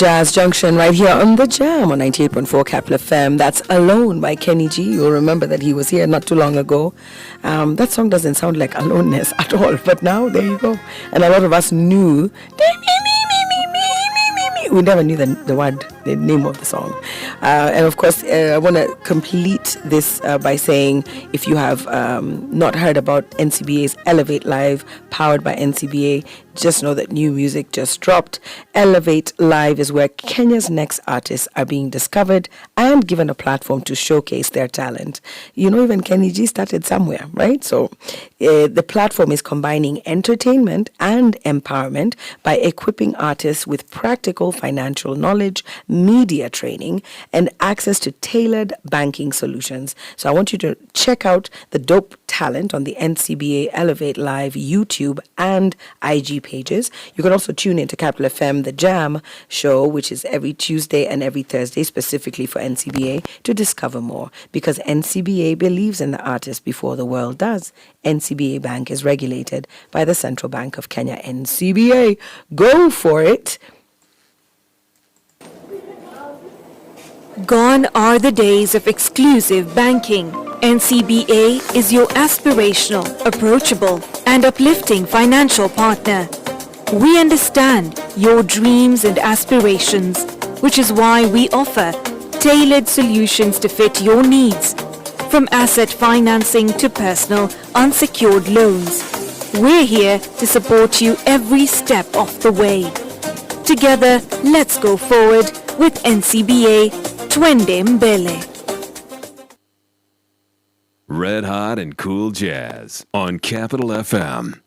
Jazz Junction right here on The Jam on 98.4 Capital FM. That's Alone by Kenny G. You'll remember that he was here not too long ago. That song doesn't sound like aloneness at all, but now there you go. And a lot of us knew. We never knew the name of the song. And of course, I want to complete this by saying, if you have not heard about NCBA's Elevate Live, powered by NCBA, just know that new music just dropped. Elevate Live is where Kenya's next artists are being discovered and given a platform to showcase their talent. You know, even Kenny G started somewhere, right? So the platform is combining entertainment and empowerment by equipping artists with practical financial knowledge, media training, and access to tailored banking solutions. So I want you to check out the dope talent on the NCBA Elevate Live YouTube and IG pages. You can also tune in to Capital FM, The Jam show, which is every Tuesday and every Thursday, specifically for NCBA, to discover more. Because NCBA believes in the artist before the world does. NCBA Bank is regulated by the Central Bank of Kenya. NCBA, go for it. Gone are the days of exclusive banking. NCBA is your aspirational, approachable, and uplifting financial partner. We understand your dreams and aspirations, which is why we offer tailored solutions to fit your needs. From asset financing to personal, unsecured loans, we're here to support you every step of the way. Together, let's go forward with NCBA Twende Mbele. Red Hot and Cool Jazz on Capital FM.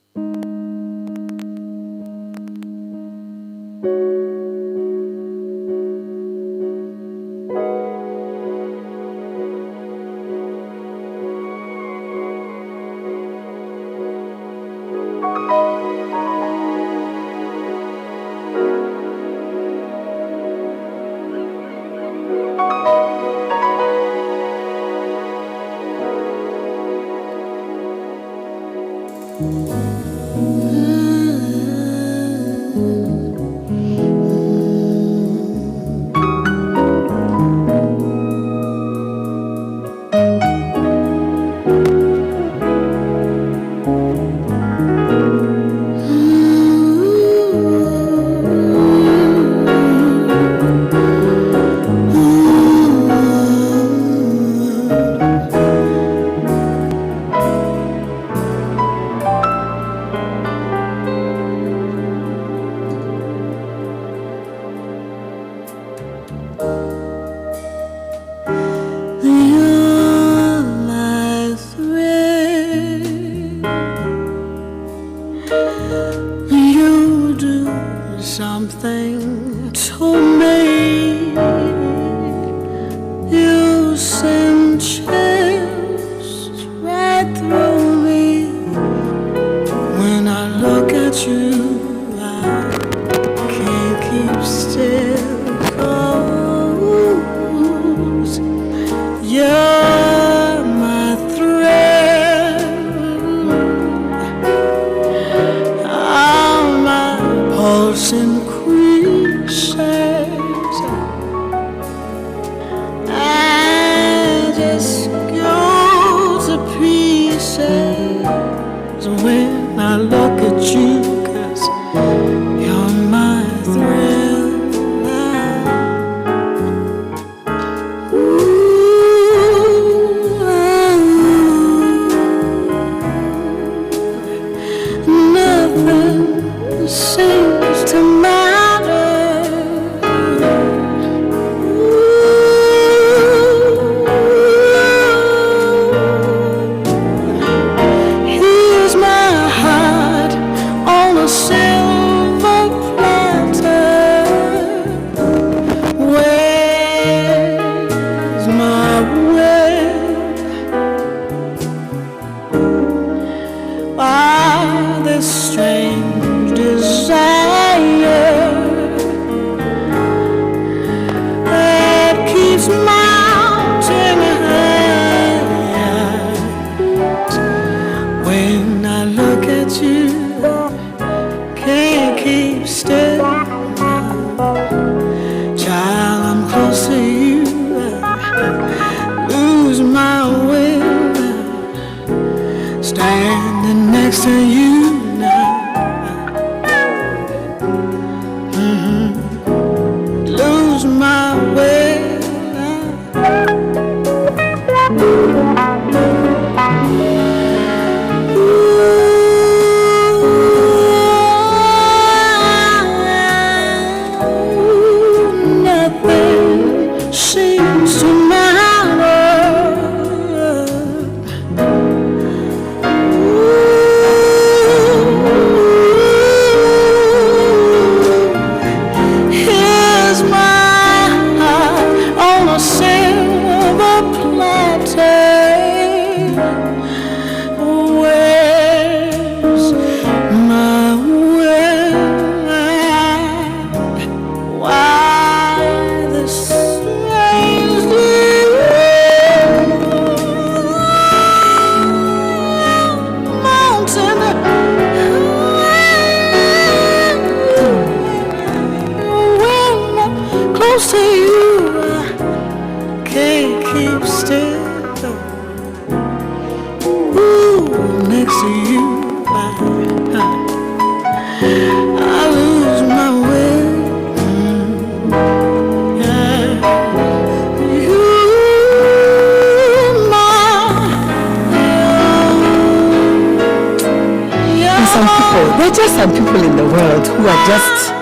are some people in the world who are just,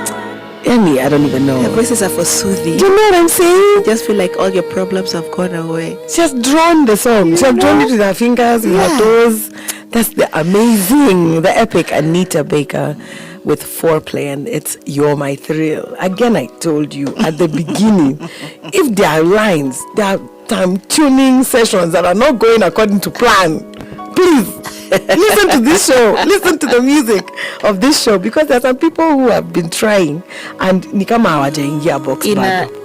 I don't even know. Their voices are for soothing. Do you know what I'm saying? You just feel like all your problems have gone away. She has drawn the song. She has drawn it with her fingers, with her toes. That's the amazing, the epic Anita Baker with Foreplay, and it's You're My Thrill. Again, I told you at the beginning, if there are lines, there are time tuning sessions that are not going according to plan, please listen to this show. Listen to the music of this show, because there are some people who have been trying and nikama hawajaingia box bado.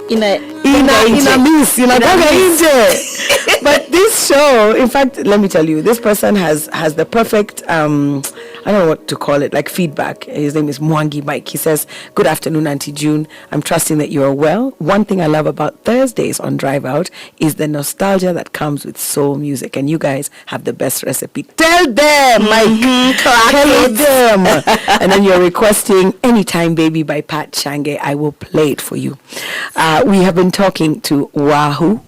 But this show, in fact, let me tell you, this person has the perfect I don't know what to call it, like feedback. His name is Mwangi Mike. He says, "Good afternoon, Auntie June. I'm trusting that you are well. One thing I love about Thursdays on Drive Out is the nostalgia that comes with soul music, and you guys have the best recipe. Tell them, Mike. Tell them." And then you're requesting Anytime Baby by Pat Shange. I will play it for you. We have been talking to Wahu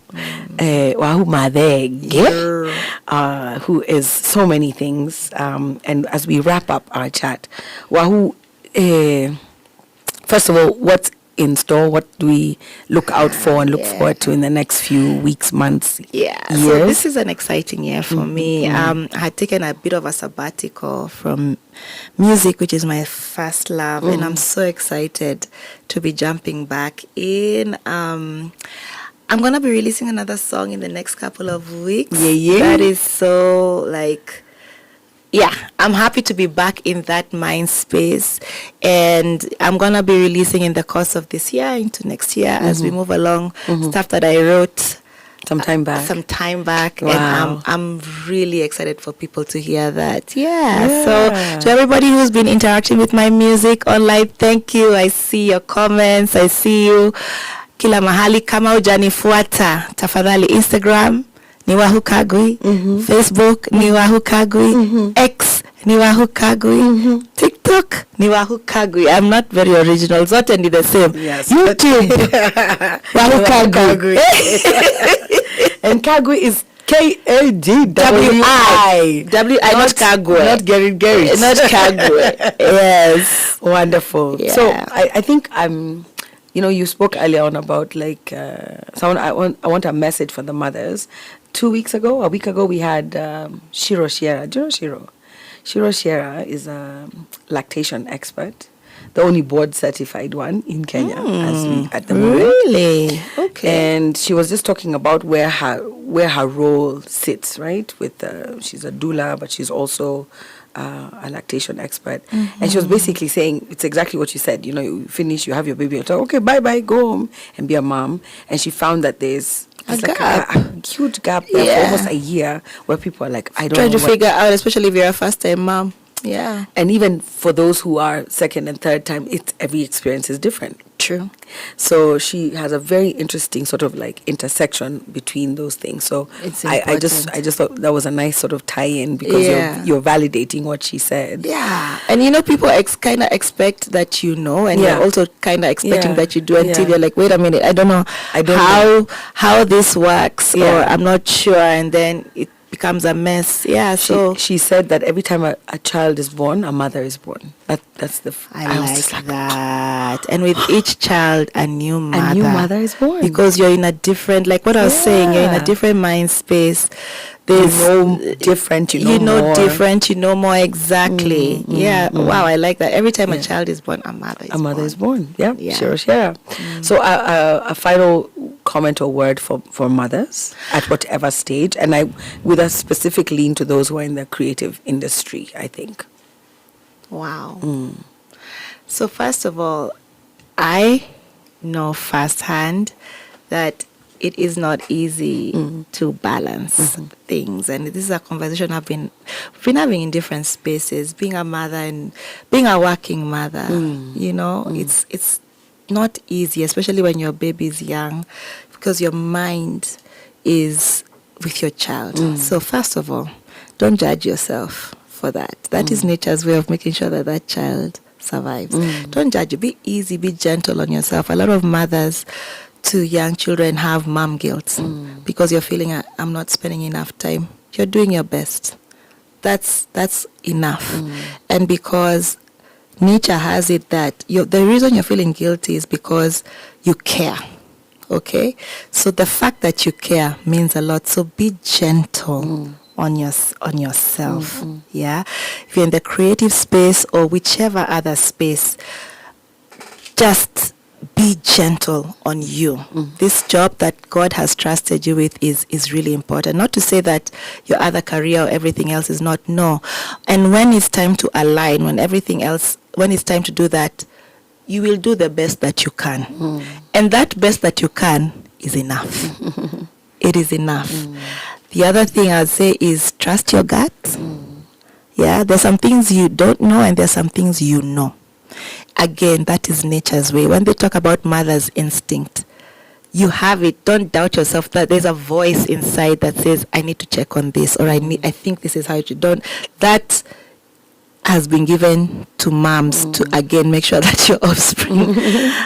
Mathenge, who is so many things. And as we wrap up our chat, Wahu, first of all, what's in store? What do we look out for and look forward to in the next few weeks, months, years? So this is an exciting year for me. I had taken a bit of a sabbatical from music, which is my first love, and I'm so excited to be jumping back in. I'm going to be releasing another song in the next couple of weeks. That is so, I'm happy to be back in that mind space. And I'm going to be releasing in the course of this year into next year as we move along. Stuff that I wrote some time back. Wow. And I'm really excited for people to hear that. So to everybody who's been interacting with my music online, thank you. I see your comments. I see you. Kila mahali. Kama hujanifuata, tafadhali Instagram ni Wahu Kagui, Facebook ni Wahu Kagui, X ni Wahu Kagui, TikTok ni Wahu Kagui. I'm not very original, zote ni the same. YouTube Wahu Kagui. And Kagui is K-A-G-W-I. W-I, not Kagui. Not Gerrit. Not Kagui. Yes. Wonderful. Yeah. So I think you spoke earlier on about someone. I want a message for the mothers. A week ago, we had Shiro Shiera. Do you know Shiro? Shiro Shiera is a lactation expert, the only board certified one in Kenya at the moment. Really? Okay. And she was just talking about where her role sits, right? With she's a doula, but she's also a lactation expert. And she was basically saying it's exactly what you said. You finish, you have your baby, you're like, okay, bye, go home and be a mom. And she found that there's a huge gap there for almost a year where people are like, I don't know. Trying to figure out, especially if you're a first-time mom. Yeah. And even for those who are second and third time, every experience is different. True. So she has a very interesting sort of intersection between those things. So I just thought that was a nice sort of tie-in because you're validating what she said. Yeah. And people kind of expect that and you're also kind of expecting that you do until you're like, wait a minute, I don't know how this works, or I'm not sure, and then it becomes a mess. So she said that every time a child is born, a mother is born. That's the I like that. And with each child, a new mother is born, because you're in a different, like what I was saying, you're in a different mind space. There's different, more. different, more exactly. Wow, I like that. Every time a child is born, a mother is born. Sure. So a final comment or word for mothers at whatever stage, and with a specific lean to those who are in the creative industry, I think. Wow. So first of all, I know firsthand that it is not easy to balance things, and this is a conversation we've been having in different spaces. Being a mother and being a working mother, it's not easy, especially when your baby is young, because your mind is with your child. So first of all, don't judge yourself for that. That is nature's way of making sure that child survives. Don't judge. Be easy, be gentle on yourself. A lot of mothers to young children have mom guilt because you're feeling I'm not spending enough time. You're doing your best. That's enough. And because nature has it that the reason you're feeling guilty is because you care. Okay? So the fact that you care means a lot. So be gentle on yourself. Yeah? If you're in the creative space or whichever other space, just be gentle on you. This job that God has trusted you with is really important. Not to say that your other career or everything else is not. No. And when it's time to align, when it's time to do that, you will do the best that you can. And that best that you can is enough. It is enough. The other thing I'd say is trust your gut. Yeah, there's some things you don't know and there's some things you know. Again, that is nature's way. When they talk about mother's instinct, you have it. Don't doubt yourself that there's a voice inside that says, I need to check on this, or I think this is how you don't. That has been given to moms to, again, make sure that your offspring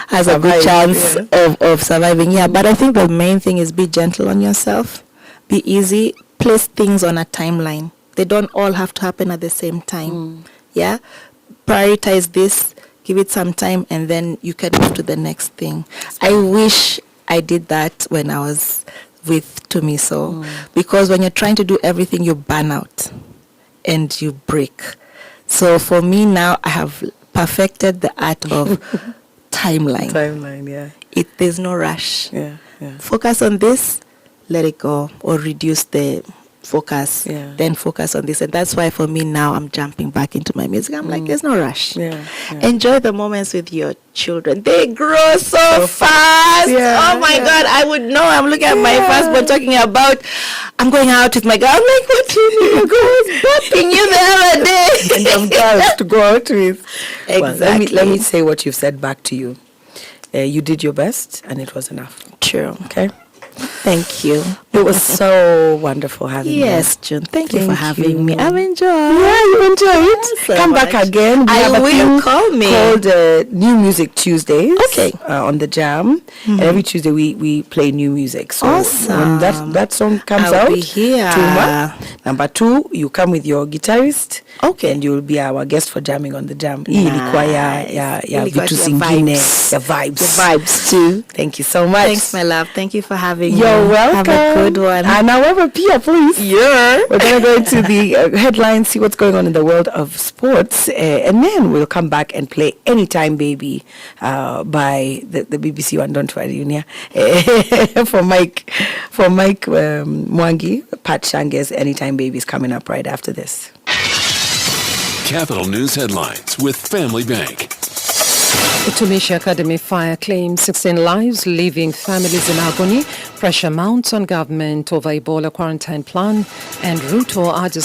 has a good chance of surviving. Yeah, but I think the main thing is be gentle on yourself. Be easy. Place things on a timeline. They don't all have to happen at the same time. Yeah? Prioritize this, give it some time, and then you can move to the next thing. I wish I did that when I was with Tumiso, because when you're trying to do everything, you burn out and you break. So for me now, I have perfected the art of timeline. Timeline, yeah. There's no rush. Yeah. Focus on this, let it go, or reduce the focus, then focus on this. And that's why for me now I'm jumping back into my music. I'm like, there's no rush. Enjoy the moments with your children. They grow so fast. Oh my God, I would know. I'm looking at my firstborn talking about, I'm going out with my girl. I'm like, what do you mean? Your girl was bopping you the other day. And you have girls to go out with. Exactly. Well, let me say what you've said back to you. You did your best and it was enough. True. Okay. Thank you. It was so wonderful having you. Yes, June. Thank you for having me. I've enjoyed. Yeah, you enjoyed it. So Come much. back again. We I have a will. thing Call me. Called New Music Tuesdays. Okay. On the Jam. And every Tuesday we play new music. So Awesome. when that song comes I'll out, be here. Tuma, number 2, you come with your guitarist. Okay. And you'll be our guest for jamming on the Jam. Nice. Hii ilikuwa ya Ilikuwa vitu ya zingine. vibes. The vibes. The vibes too. Thank you so much. Thanks, my love. Thank you for having me. You're welcome. Have a good one. And however, Pia, please. Yeah. We're going to go into the headlines, see what's going on in the world of sports, and then we'll come back and play Anytime Baby by the BBC One. Don't worry, Unia. For Mike Mwangi, Pat Shange's Anytime Baby is coming up right after this. Capital News Headlines with Family Bank. Tumishi Academy fire claims 16 lives, leaving families in agony. Pressure mounts on government over Ebola quarantine plan. And Ruto urges